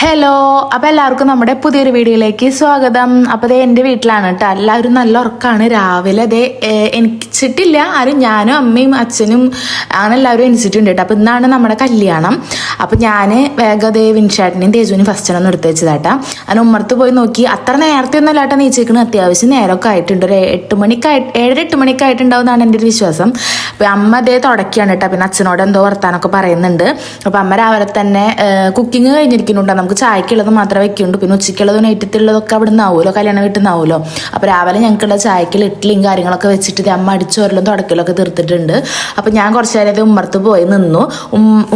Hello, അപ്പോൾ എല്ലാവർക്കും നമ്മുടെ പുതിയൊരു വീഡിയോയിലേക്ക് സ്വാഗതം. അപ്പോൾ അതേ എൻ്റെ വീട്ടിലാണ് കേട്ടോ. എല്ലാവരും നല്ല ഉറക്കമാണ്. രാവിലെ അതേ എണിച്ചിട്ടില്ല ആരും, ഞാനും അമ്മയും അച്ഛനും അങ്ങനെ എല്ലാവരും എണിച്ചിട്ടുണ്ട് കേട്ടോ. അപ്പോൾ ഇന്നാണ് നമ്മുടെ കല്യാണം. അപ്പോൾ ഞാൻ വേഗം അതേ വിൻഷാട്ടിനെയും തേജുവിനും ഫസ്റ്റിനൊന്നും എടുത്ത് വെച്ചതാട്ടാ. അതിന് ഉമ്മർത്ത് പോയി നോക്കി. അത്ര നേരത്തെ ഒന്നും അല്ലാട്ടാ നീച്ചേക്കണ്, അത്യാവശ്യം നേരമൊക്കെ ആയിട്ടുണ്ട്. ഒരു 7 മണിക്കായിട്ടുണ്ടാവുമെന്നാണ് എൻ്റെ ഒരു വിശ്വാസം. അപ്പോൾ അമ്മ അതേ തുടക്കുകയാണ് കേട്ടോ. പിന്നെ അച്ഛനോട് എന്തോ വർത്താനൊക്കെ പറയുന്നുണ്ട്. അപ്പോൾ അമ്മ രാവിലെ തന്നെ കുക്കിംഗ് കഴിഞ്ഞിരിക്കുന്നുണ്ടോ, നമുക്ക് ചായക്കുള്ളത് മാത്രമേ വെക്കുള്ളൂ. പിന്നെ ഉച്ചയ്ക്കുള്ളതും നൈറ്റത്തുള്ളതൊക്കെ അവിടെ നിന്നാവുമല്ലോ, കല്യാണം വീട്ടിൽ നിന്നാവുമല്ലോ. അപ്പോൾ രാവിലെ ഞങ്ങൾക്കുള്ള ചായക്കുള്ള ഇഡ്ഡലിയും കാര്യങ്ങളൊക്കെ വെച്ചിട്ട് അമ്മ അടിച്ചോരലും തുടക്കലൊക്കെ തീർത്തിട്ടുണ്ട്. അപ്പോൾ ഞാൻ കുറച്ച് നേരം ഉമ്മർത്ത് പോയി നിന്നു.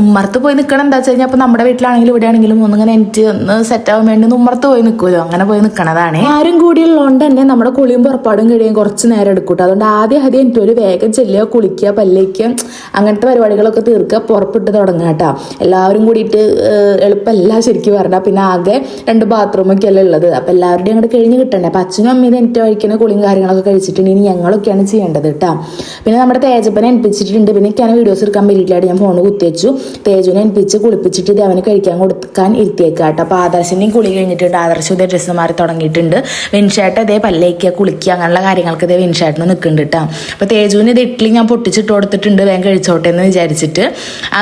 ഉമ്മർത്ത് പോയി നിൽക്കണം എന്താ വെച്ച് കഴിഞ്ഞാൽ, അപ്പോൾ നമ്മുടെ വീട്ടിലാണെങ്കിലും ഇവിടെ ആണെങ്കിലും ഒന്നിങ്ങനെ എനിക്ക് ഒന്ന് സെറ്റ് ആവാൻ വേണ്ടി ഉമ്മർത്ത് പോയി നിൽക്കുമല്ലോ, അങ്ങനെ പോയി നിൽക്കണതാണ്. ആരും കൂടിയുള്ളതുകൊണ്ട് തന്നെ നമ്മുടെ കുളിയും പുറപ്പാടും കഴിയും കുറച്ച് നേരം എടുക്കൂട്ടോ. അതുകൊണ്ട് ആദ്യം എനിക്ക് ഒരു വേഗം ചെല്ലുക, കുളിക്കുക, പല്ലിക്കുക, അങ്ങനത്തെ പരിപാടികളൊക്കെ തീർക്കുക, പുറപ്പെട്ട് തുടങ്ങുക കേട്ടോ. എല്ലാവരും കൂടിയിട്ട് എളുപ്പമല്ല ശരിക്കും പറഞ്ഞാൽ. പിന്നെ ആകെ 2 ബാത്റൂമൊക്കെ അല്ലേ ഉള്ളത്. അപ്പം എല്ലാവരുടെയും അങ്ങോട്ട് കഴിഞ്ഞ് കിട്ടണ്ടേ. അപ്പം അച്ഛനും അമ്മയും എനിക്ക് കഴിക്കുന്ന കുളിയും കാര്യങ്ങളൊക്കെ കഴിച്ചിട്ടുണ്ട്. ഇനി ഞങ്ങളൊക്കെയാണ് ചെയ്യേണ്ടത് കേട്ടോ. പിന്നെ നമ്മുടെ തേജപ്പനെ ഏൽപ്പിച്ചിട്ടുണ്ട്. പിന്നെ എനിക്കാണ് വീഡിയോസ് എടുക്കാൻ വേണ്ടിയിട്ടായിട്ട് ഞാൻ ഫോൺ കുത്തിവെച്ചു. തേജുവിനെ ഏൽപ്പിച്ച് കുളിപ്പിച്ചിട്ട് ഇത് അവന് കഴിക്കാൻ കൊടുക്കാൻ ഇരുത്തിയേക്കാം കേട്ടോ. അപ്പോൾ ആദർശിൻ്റെയും കുളി കഴിഞ്ഞിട്ടുണ്ട്. ആദർശം ഇതേ ഡ്രസ്സ് മാറി തുടങ്ങിയിട്ടുണ്ട്. വിൻഷേട്ട് ഇതേ പല്ലേക്കുക, കുളിക്കുക, അങ്ങനെയുള്ള കാര്യങ്ങൾക്ക് ഇതേ വിൻഷേട്ടിന് നിൽക്കുന്നുണ്ട് കേട്ടോ. അപ്പോൾ തേജുവിന് ഇത് ഇഡ്ഡലി ഞാൻ പൊട്ടിച്ചിട്ട് കൊടുത്തിട്ടുണ്ട്, വേഗം കഴിച്ചോട്ടെ എന്ന് വിചാരിച്ചിട്ട്.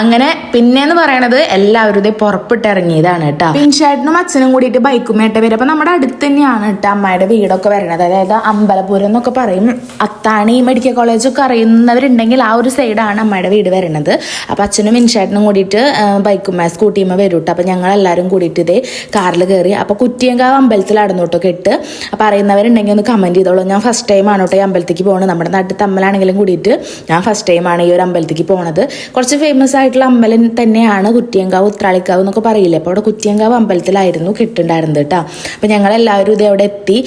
അങ്ങനെ പിന്നെയെന്ന് പറയണത് എല്ലാവരും ഇതേ പുറപ്പെട്ടിറങ്ങിയതാണ് കേട്ടോ. വിൻഷേട്ടനും അച്ഛനും കൂടിയിട്ട് ബൈക്കുമേട്ട് വരും. അപ്പോൾ നമ്മുടെ അടുത്ത് തന്നെയാണ് കേട്ടോ അമ്മയുടെ വീടൊക്കെ വരണത്. അതായത് അമ്പലപുരം എന്നൊക്കെ പറയും. അത്താണി മെഡിക്കൽ കോളേജൊക്കെ അറിയുന്നവരുണ്ടെങ്കിൽ ആ ഒരു സൈഡാണ് അമ്മയുടെ വീട് വരുന്നത്. അപ്പോൾ അച്ഛനും വിൻഷേട്ടനും കൂടിയിട്ട് ബൈക്കുമ്മ സ്കൂട്ടിയുമ്മ വരും കേട്ടോ. അപ്പോൾ ഞങ്ങളെല്ലാവരും കൂടിയിട്ട് ഇതേ കാറിൽ കയറി. അപ്പോൾ കുറ്റിയങ്കാവ് അമ്പലത്തിലായിരുന്നു കേട്ടോ കെട്ട്. അപ്പോൾ അറിയുന്നവരുണ്ടെങ്കിൽ ഒന്ന് കമൻറ്റ് ചെയ്തോളൂ. ഞാൻ ഫസ്റ്റ് ടൈമാണ് കേട്ടോ ഈ അമ്പലത്തേക്ക് പോകുന്നത്. നമ്മുടെ നാട്ടിൽ തമ്മലാണെങ്കിലും കൂടിയിട്ട് ഞാൻ ഫസ്റ്റ് ടൈമാണ് ഈ ഒരു അമ്പലത്തേക്ക് പോകുന്നത്. കുറച്ച് ഫേമസ് ആയിട്ടുള്ള അമ്പലം തന്നെയാണ് കുറ്റിയങ്കാവ്, ഉത്രാളിക്കാവ് എന്നൊക്കെ പറയില്ലേ. അപ്പോൾ അവിടെ കുറ്റിയങ്കാവ് അമ്പലത്തിലായിരുന്നു കെട്ടുണ്ടായിരുന്നത് കേട്ടോ. അപ്പോൾ ഞങ്ങളെല്ലാവരും ഇതേ അവിടെ എത്തി.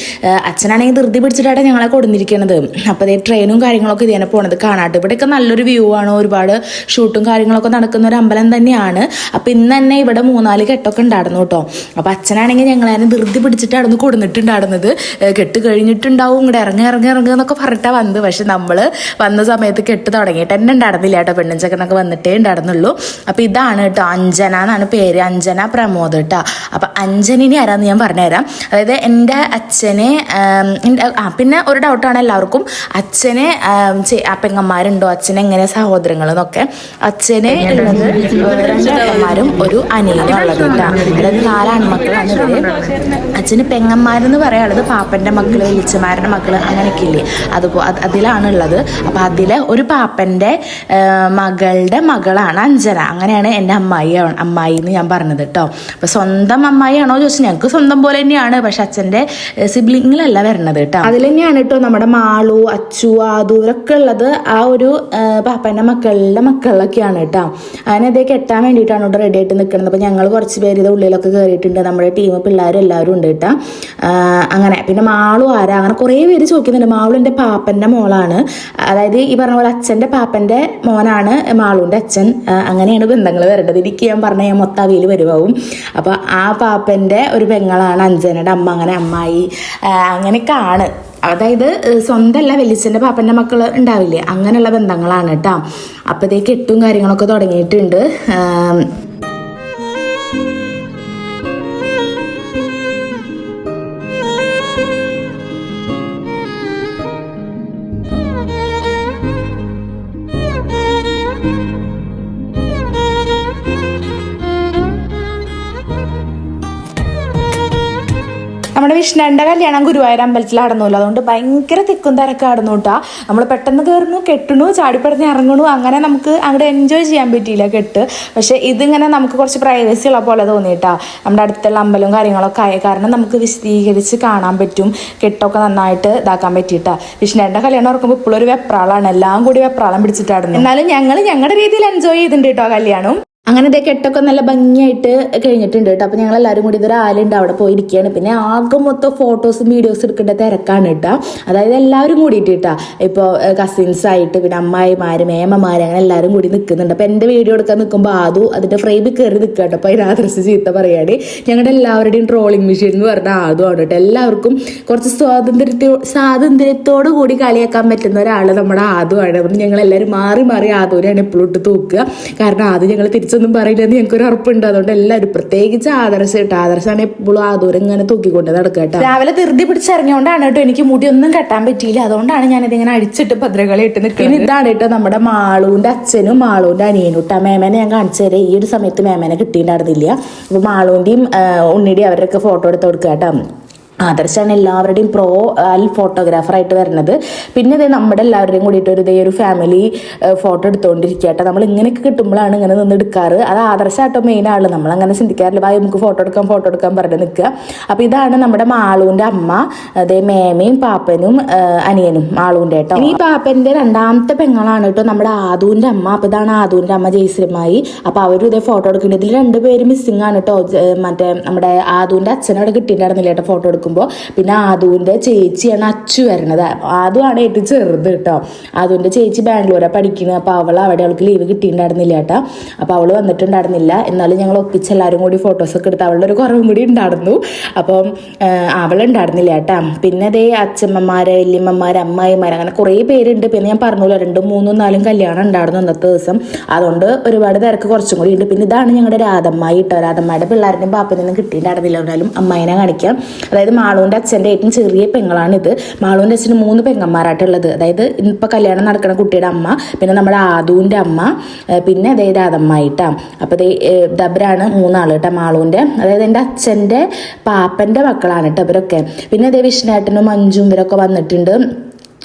അച്ഛനാണെങ്കിൽ ധൃതി പിടിച്ചിട്ടാണ് ഞങ്ങളെ കൊടുന്നിരിക്കുന്നത്. അപ്പോൾ അതേ ട്രെയിനും കാര്യങ്ങളൊക്കെ ഇതിനെ പോണത് കാണാട്ട്. ഇവിടെയൊക്കെ നല്ലൊരു വ്യൂ ആണ്, ഒരുപാട് ഷൂട്ടും കാര്യങ്ങളൊക്കെ നടക്കുന്ന ഒരു അമ്പലം തന്നെയാണ്. അപ്പോൾ ഇന്ന് തന്നെ ഇവിടെ 3-4 കെട്ടൊക്കെ ഉണ്ടായിരുന്നു കേട്ടോ. അപ്പോൾ അച്ഛനാണെങ്കിൽ ഞങ്ങളെ ധൃതി പിടിച്ചിട്ടായിരുന്നു കൊടുന്നിട്ടുണ്ടായിരുന്നത്. കെട്ട് കഴിഞ്ഞിട്ടുണ്ടാവും, ഇങ്ങോട്ട് ഇറങ്ങുക എന്നൊക്കെ പറഞ്ഞിട്ടാണ് വന്നത്. പക്ഷെ നമ്മൾ വന്ന സമയത്ത് കെട്ട് തുടങ്ങിയിട്ട് തന്നെ ഉണ്ടായിരുന്നില്ല കേട്ടോ. പെണ്ണുചക്കനൊക്കെ വന്നിട്ടേ ഉണ്ടായിരുന്നുള്ളൂ. അപ്പോൾ ഇതാണ് കേട്ടോ, അഞ്ജന എന്നാണ് പേര്, അഞ്ജന പ്രമോദ് കേട്ടോ. അപ്പം അഞ്ജനിനെ ആരാന്ന് ഞാൻ പറഞ്ഞുതരാം. അതായത് എൻ്റെ അച്ഛനെ പിന്നെ ഒരു ഡൗട്ടാണ് എല്ലാവർക്കും, അച്ഛനെ പെങ്ങന്മാരുണ്ടോ, അച്ഛനെ എങ്ങനെ സഹോദരങ്ങൾ എന്നൊക്കെ. അച്ഛനെ ഉള്ളത് 2 ഏട്ടന്മാരും ഒരു അനിയനും ഉള്ളത് കേട്ടോ. അതായത് 4 ആൺമക്കളാണ് ഇവര്. അച്ഛന് പെങ്ങന്മാരെന്ന് പറയാനുള്ളത് പാപ്പൻ്റെ മക്കള്, വലിച്ചമാരുടെ മക്കള് അങ്ങനെയൊക്കെ ഇല്ലേ, അതിലാണ് ഉള്ളത്. അപ്പം അതിലെ ഒരു പാപ്പൻ്റെ മകളുടെ മകളാണ് അഞ്ജന. അങ്ങനെയാണ് എൻ്റെ അമ്മായി എന്ന് ഞാൻ പറഞ്ഞത് കേട്ടോ. അപ്പോൾ സ്വന്തം അമ്മായിയാണോ ചോദിച്ചാൽ ഞങ്ങൾക്ക് സ്വന്തം പോലെ തന്നെയാണ്. പക്ഷെ അച്ഛൻ്റെ സിബ്ലിങ്ങിലല്ല വരണത് കേട്ടോ. അതിൽ തന്നെയാണ് കേട്ടോ നമ്മുടെ മാളു, അച്ചു, ആദു ഇവരൊക്കെ ഉള്ളത് ആ ഒരു പാപ്പൻ്റെ മക്കളുടെ മക്കളിലൊക്കെയാണ് കേട്ടോ. അതിനതേ കെട്ടാൻ വേണ്ടിയിട്ടാണ് ഇവിടെ റെഡി ആയിട്ട് നിൽക്കുന്നത്. അപ്പോൾ ഞങ്ങൾ കുറച്ച് പേര് ഇത് ഉള്ളിലൊക്കെ കയറിയിട്ടുണ്ട്. നമ്മുടെ ടീം പിള്ളേരും എല്ലാവരും ഉണ്ട് കേട്ടോ. അങ്ങനെ പിന്നെ മാളു ആരാ അങ്ങനെ കുറേ പേര് ചോദിക്കുന്നുണ്ട്. മാളു എൻ്റെ പാപ്പൻ്റെ മോളാണ്. അതായത് ഈ പറഞ്ഞ പോലെ അച്ഛൻ്റെ പാപ്പൻ്റെ മോനാണ് മാളുവിൻ്റെ അച്ഛൻ. അങ്ങനെയാണ് ബന്ധങ്ങൾ വരേണ്ടത്. എനിക്ക് ഞാൻ പറഞ്ഞ ഞാൻ മൊത്തം അവയിൽ വരുവാവും. അപ്പോൾ ആ പാപ്പൻ്റെ ഒരു പെങ്ങളാണ് അഞ്ജനയുടെ അമ്മ. അങ്ങനെ അമ്മായി അങ്ങനെയൊക്കെയാണ്. അതായത് സ്വന്തമല്ല, വലിച്ചൻ്റെ പാപ്പൻ്റെ മക്കൾ ഉണ്ടാവില്ലേ, അങ്ങനെയുള്ള ബന്ധങ്ങളാണ് കേട്ടോ. അപ്പോഴത്തേക്ക് കെട്ടും കാര്യങ്ങളൊക്കെ തുടങ്ങിയിട്ടുണ്ട്. നമ്മുടെ വിഷ്ണുവിൻ്റെ കല്യാണം ഗുരുവായൂർ അമ്പലത്തിൽ നടന്നല്ലോ. അതുകൊണ്ട് ഭയങ്കര തിക്കും തിരക്കായിരുന്നു കേട്ടോ. നമ്മൾ പെട്ടെന്ന് കയറുന്നു, കെട്ടണു, ചാടിപ്പടഞ്ഞ് ഇറങ്ങണു, അങ്ങനെ നമുക്ക് അങ്ങോട്ട് എൻജോയ് ചെയ്യാൻ പറ്റിയില്ല കെട്ട്. പക്ഷേ ഇതിങ്ങനെ നമുക്ക് കുറച്ച് പ്രൈവസി ഉള്ള പോലെ തോന്നിയിട്ടാ. നമ്മുടെ അടുത്തുള്ള അമ്പലവും കാര്യങ്ങളൊക്കെ ആയ കാരണം നമുക്ക് വിശദീകരിച്ച് കാണാൻ പറ്റും. കെട്ടൊക്കെ നന്നായിട്ട് ഇതാക്കാൻ പറ്റിയിട്ടാ. വിഷ്ണുവിൻ്റെ കല്യാണം ഓർക്കുമ്പോൾ ഇപ്പോഴും ഒരു വെപ്രാളാണ്, എല്ലാം കൂടി വെപ്രാളം പിടിച്ചിട്ടായിരുന്നു. എന്നാലും ഞങ്ങൾ ഞങ്ങളുടെ രീതിയിൽ എൻജോയ് ചെയ്തിട്ടുണ്ട് കേട്ടോ കല്യാണം. അങ്ങനെ ഇതേ കെട്ടൊക്കെ നല്ല ഭംഗിയായിട്ട് കഴിഞ്ഞിട്ടുണ്ട് കേട്ടോ. അപ്പോൾ ഞങ്ങളെല്ലാവരും കൂടി ഇതൊരു ആലുണ്ട് അവിടെ പോയിരിക്കുകയാണ്. പിന്നെ ആകെ മൊത്തം ഫോട്ടോസും വീഡിയോസും എടുക്കേണ്ട തിരക്കാണ് കേട്ടോ. അതായത് എല്ലാവരും കൂടിയിട്ട് കേട്ടോ. ഇപ്പോൾ കസിൻസായിട്ട് പിന്നെ അമ്മായിമാർ, മേമ്മമാർ അങ്ങനെ എല്ലാവരും കൂടി നിൽക്കുന്നുണ്ട്. അപ്പോൾ എൻ്റെ വീഡിയോ എടുക്കാൻ നിൽക്കുമ്പോൾ ആദു അതിൻ്റെ ഫ്രെയിമിൽ കയറി നിൽക്കുക കേട്ടോ. അപ്പോൾ അതിനാദ്രസ് ചീത്ത പറയുകയാണ്. ഞങ്ങളുടെ എല്ലാവരുടെയും ട്രോളിങ് മെഷീൻ എന്ന് പറഞ്ഞാൽ ആദു ആണ് കേട്ടോ. എല്ലാവർക്കും കുറച്ച് സ്വാതന്ത്ര്യത്തോടു കൂടി കളിയാക്കാൻ പറ്റുന്ന ഒരാൾ നമ്മുടെ ആദു ആണ്. അതുകൊണ്ട് ഞങ്ങളെല്ലാവരും മാറി മാറി ആദുവിനെയാണ് എപ്പോഴും ഇട്ട് തൂക്കുക. കാരണം ആദ്യം ഞങ്ങൾ തിരിച്ച് തിരിച്ചൊന്നും പറയില്ലെന്ന് ഞങ്ങൾക്കൊരു ഉറപ്പുണ്ട്. അതുകൊണ്ട് എല്ലാവരും പ്രത്യേകിച്ച് ആദർശം കേട്ടോ, ആദർശാണ് എപ്പോഴും ആദൂരം ഇങ്ങനെ തൂക്കിക്കൊണ്ട് നടക്കുക കേട്ടോ. രാവിലെ ധൃതി പിടിച്ചിറങ്ങിയോണ്ടാണ് കേട്ടോ എനിക്ക് മുടിയൊന്നും കെട്ടാൻ പറ്റിയില്ല. അതുകൊണ്ടാണ് ഞാനിതിങ്ങനെ അടിച്ചിട്ട് ഭദ്രകളി ഇട്ട് നിൽക്കുന്നത്. ഇതാണ് കേട്ടോ നമ്മുടെ മാളൂന്റെ അച്ഛനും മാളൂന്റെ അനിയനും കേട്ടോ. മേമേനെ ഞാൻ കാണിച്ചു തരാം. ഈ ഒരു സമയത്ത് മേമേനെ കിട്ടിയിട്ടുണ്ടായിരുന്നില്ല. അപ്പൊ മാളൂന്റെയും ഉണ്ണിയുടെയും അവരൊക്കെ ഫോട്ടോ എടുത്ത് കൊടുക്കുക കേട്ടോ. ആദർശാണ് എല്ലാവരുടെയും ഫോട്ടോഗ്രാഫറായിട്ട് വരുന്നത്. പിന്നെ ഇതേ നമ്മുടെ എല്ലാവരുടെയും കൂടിയിട്ട് ഒരു ഫാമിലി ഫോട്ടോ എടുത്തുകൊണ്ടിരിക്കുക കേട്ടോ. നമ്മൾ ഇങ്ങനെയൊക്കെ കിട്ടുമ്പോഴാണ് ഇങ്ങനെ നിന്ന് എടുക്കാറ്. അത് ആദർശമായിട്ടോ മെയിൻ ആള്. നമ്മളങ്ങനെ ചിന്തിക്കാറില്ല, വായി നമുക്ക് ഫോട്ടോ എടുക്കാൻ പറഞ്ഞ് നിൽക്കുക. അപ്പോൾ ഇതാണ് നമ്മുടെ മാളൂൻ്റെ അമ്മ. അതേ മേമയും പാപ്പനും അനിയനും മാളൂൻ്റെ കേട്ടോ. ഈ പാപ്പൻ്റെ രണ്ടാമത്തെ പെങ്ങളാണ് കേട്ടോ നമ്മുടെ ആദൂൻ്റെ അമ്മ. അപ്പോൾ ഇതാണ് ആദൂൻ്റെ അമ്മ ജയശ്രീമായി. അപ്പോൾ അവരും ഇതേ ഫോട്ടോ എടുക്കുന്നുണ്ട്. ഇതിൽ 2 പേര് മിസ്സിംഗ് ആണ് കേട്ടോ. മറ്റേ നമ്മുടെ ആദൂൻ്റെ അച്ഛനവിടെ കിട്ടിയിട്ടുണ്ടായിരുന്നില്ല കേട്ടോ ഫോട്ടോ എടുക്കുമ്പോൾ. പിന്നെ ആദൂന്റെ ചേച്ചിയാണ് അച്ചു വരണത്. ആദുവാണ് ഏറ്റവും ചെറുത് കേട്ടോ. ആദൂന്റെ ചേച്ചി ബാംഗ്ലൂരാണ് പഠിക്കുന്നത്. അപ്പോൾ അവൾക്ക് ലീവ് കിട്ടിയിട്ടുണ്ടായിരുന്നില്ല കേട്ടോ. അപ്പോൾ അവള് വന്നിട്ടുണ്ടായിരുന്നില്ല. എന്നാലും ഞങ്ങൾ ഒപ്പിച്ച് എല്ലാവരും കൂടി ഫോട്ടോസൊക്കെ എടുത്ത് അവളുടെ ഒരു കുറവും കൂടി ഉണ്ടായിരുന്നു. അപ്പം അവളുണ്ടായിരുന്നില്ല കേട്ടോ. പിന്നെ അതേ അച്ഛമ്മമാര്, വല്യമ്മമാര്, അമ്മായിമാര്, അങ്ങനെ കുറേ പേരുണ്ട്. പിന്നെ ഞാൻ പറഞ്ഞല്ലോ 2, 3, 4 കല്യാണം ഉണ്ടായിരുന്നു അന്നത്തെ ദിവസം. അതുകൊണ്ട് ഒരുപാട് തിരക്ക് കുറച്ചും കൂടി ഉണ്ട്. പിന്നെ ഇതാണ് ഞങ്ങളുടെ രാധമ്മായി കേട്ടോ. രാധമ്മയുടെ പിള്ളേരുടെയും പാപ്പനൊന്നും കിട്ടിയിട്ടുണ്ടായിരുന്നില്ല. എന്നാലും അമ്മായിനെ കാണിക്കാം. അതായത് മാളൂൻ്റെ അച്ഛൻ്റെ ഏറ്റവും ചെറിയ പെങ്ങളാണിത്. മാളൂൻ്റെ അച്ഛന് 3 പെങ്ങന്മാരായിട്ടുള്ളത്. അതായത് ഇപ്പം കല്യാണം നടക്കുന്ന കുട്ടിയുടെ അമ്മ, പിന്നെ നമ്മുടെ ആദൂൻ്റെ അമ്മ, പിന്നെ അതായത് രാധമ്മായിട്ടാ. അപ്പോൾ ദബ്രാണ് 3 ആള് കേട്ടോ മാളൂൻ്റെ. അതായത് എൻ്റെ അച്ഛൻ്റെ പാപ്പൻ്റെ മക്കളാണ് കേട്ടോ ഇവരൊക്കെ. പിന്നെ അതേ വിഷ്ണുവേട്ടനും മഞ്ജും ഇവരൊക്കെ വന്നിട്ടുണ്ട്.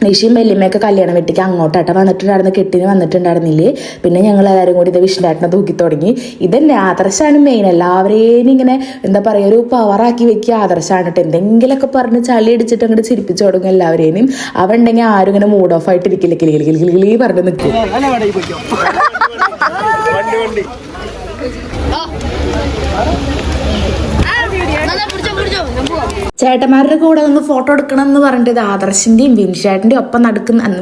നിഷിയും വല്യമ്മയൊക്കെ കല്യാണം വീട്ടിലേക്ക് അങ്ങോട്ടാട്ടോ വന്നിട്ടുണ്ടായിരുന്നു. കെട്ടിന് വന്നിട്ടുണ്ടായിരുന്നില്ലേ. പിന്നെ ഞങ്ങൾ എല്ലാവരും കൂടി ഇത് വിഷ്ണുവേട്ടനെ തൂക്കി തുടങ്ങി. ഇതന്നെ ആദർശാണ് മെയിൻ. എല്ലാവരെയും ഇങ്ങനെ എന്താ പറയുക, ഒരു പവറാക്കി വെക്കുക ആദർശാണ് കേട്ടോ. എന്തെങ്കിലുമൊക്കെ പറഞ്ഞ് ചളി അടിച്ചിട്ട് അങ്ങോട്ട് ചിരിപ്പിച്ചു തുടങ്ങും എല്ലാവരെയും. അവണ്ടെങ്കിൽ ആരും ഇങ്ങനെ മൂഡ് ഓഫ് ആയിട്ട് ഇരിക്കില്ല, കിളി പറഞ്ഞു നിൽക്കും. ചേട്ടന്മാരുടെ കൂടെ നിന്ന് ഫോട്ടോ എടുക്കണം എന്ന് പറഞ്ഞിട്ട് ഇത് ആദർശിന്റെയും വിൻഷാട്ടിന്റെയും ഒപ്പം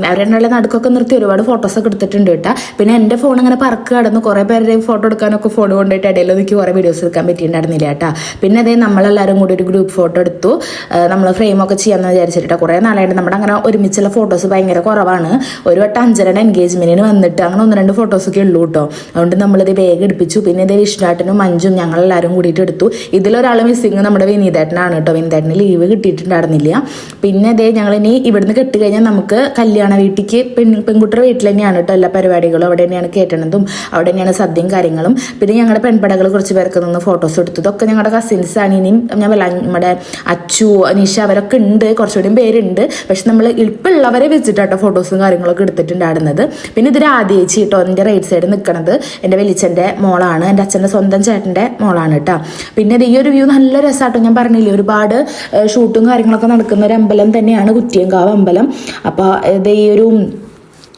അവരെന്നുള്ള നടുക്കൊക്കെ നിർത്തി ഒരുപാട് ഫോട്ടോസൊക്കെ എടുത്തിട്ടുണ്ട് കേട്ടോ. പിന്നെ എൻ്റെ ഫോൺ അങ്ങനെ പറക്ക് കടന്ന് കുറേ പേരുടെ ഫോട്ടോ എടുക്കാനൊക്കെ ഫോൺ കൊണ്ടുപോയിട്ട് ഇടയിൽ എനിക്ക് കുറേ വീഡിയോസ് എടുക്കാൻ പറ്റിയിട്ടുണ്ടായിരുന്നില്ല കേട്ടോ. പിന്നെ അതേ നമ്മളെല്ലാവരും കൂടി ഒരു ഗ്രൂപ്പ് ഫോട്ടോ എടുത്തു. നമ്മൾ ഫ്രെയിമൊക്കെ ചെയ്യാമെന്ന് വിചാരിച്ചിട്ട് കുറേ നാളായിട്ട് നമ്മുടെ അങ്ങനെ ഒരുമിച്ചുള്ള ഫോട്ടോസ് ഭയങ്കര കുറവാണ്. ഒരു വട്ടം അഞ്ചരയുടെ എൻഗേജ്മെന്റിന് വന്നിട്ട് അങ്ങനെ 1-2 ഫോട്ടോസൊക്കെ ഉള്ളൂ കേട്ടോ. അതുകൊണ്ട് നമ്മളിത് വേഗം എടുപ്പിച്ചു. പിന്നെ ഇതേ വിഷ്ണുവേട്ടനും മഞ്ജും ഞങ്ങളെല്ലാവരും കൂടിയിട്ട് എടുത്തു. ഇതിലൊരാൾ മിസ്സിങ് നമ്മുടെ വിനീതേട്ടനാണ് കേട്ടോ. വിനീതേട്ടന് ലീവ് കിട്ടിയിട്ടുണ്ടായിരുന്നില്ല. പിന്നെ അതേ ഞങ്ങളിനി ഇവിടുന്ന് കെട്ടി കഴിഞ്ഞാൽ നമുക്ക് കല്യാണ വീട്ടിലേക്ക് പെൺകുട്ടിയുടെ വീട്ടിൽ തന്നെയാണ് കേട്ടോ എല്ലാ പരിപാടികളും. അവിടെ തന്നെയാണ് കയറ്റണതും, അവിടെ തന്നെയാണ് സദ്യയും കാര്യങ്ങളും. പിന്നെ ഞങ്ങളുടെ പെൺപടകൾ കുറച്ച് പേർക്ക് നിന്ന് ഫോട്ടോസ് എടുത്തു. ഇതൊക്കെ ഞങ്ങളുടെ കസിൻസ് ആണ്. ഇനിയും നമ്മുടെ അച്ചു, നിഷ അവരൊക്കെ ഉണ്ട്, കുറച്ചുകൂടി പേരുണ്ട്. പക്ഷെ നമ്മൾ ഇപ്പം ഉള്ളവരെ വെച്ചിട്ടാട്ടോ ഫോട്ടോസും കാര്യങ്ങളൊക്കെ എടുത്തിട്ടുണ്ടായിരുന്നത്. പിന്നെ ഇത് രാധേച്ചി കേട്ടോ, എൻ്റെ റൈറ്റ് സൈഡ് നിൽക്കണത് എൻ്റെ വലിച്ചൻ്റെ മോളാണ്. എൻ്റെ അച്ഛൻ്റെ സ്വന്തം ചേട്ടൻ്റെ മോളാണ് കേട്ടോ. പിന്നെ ഈ ഒരു വ്യൂ നല്ല രസമാട്ടോ. ഞാൻ പറഞ്ഞില്ലേ ഒരുപാട് ഷൂട്ടും കാര്യങ്ങളൊക്കെ നടക്കുന്ന ഒരു അമ്പലം തന്നെയാണ് കുറ്റിയങ്കാവ് അമ്പലം. അപ്പോൾ ഇത് ഈ ഒരു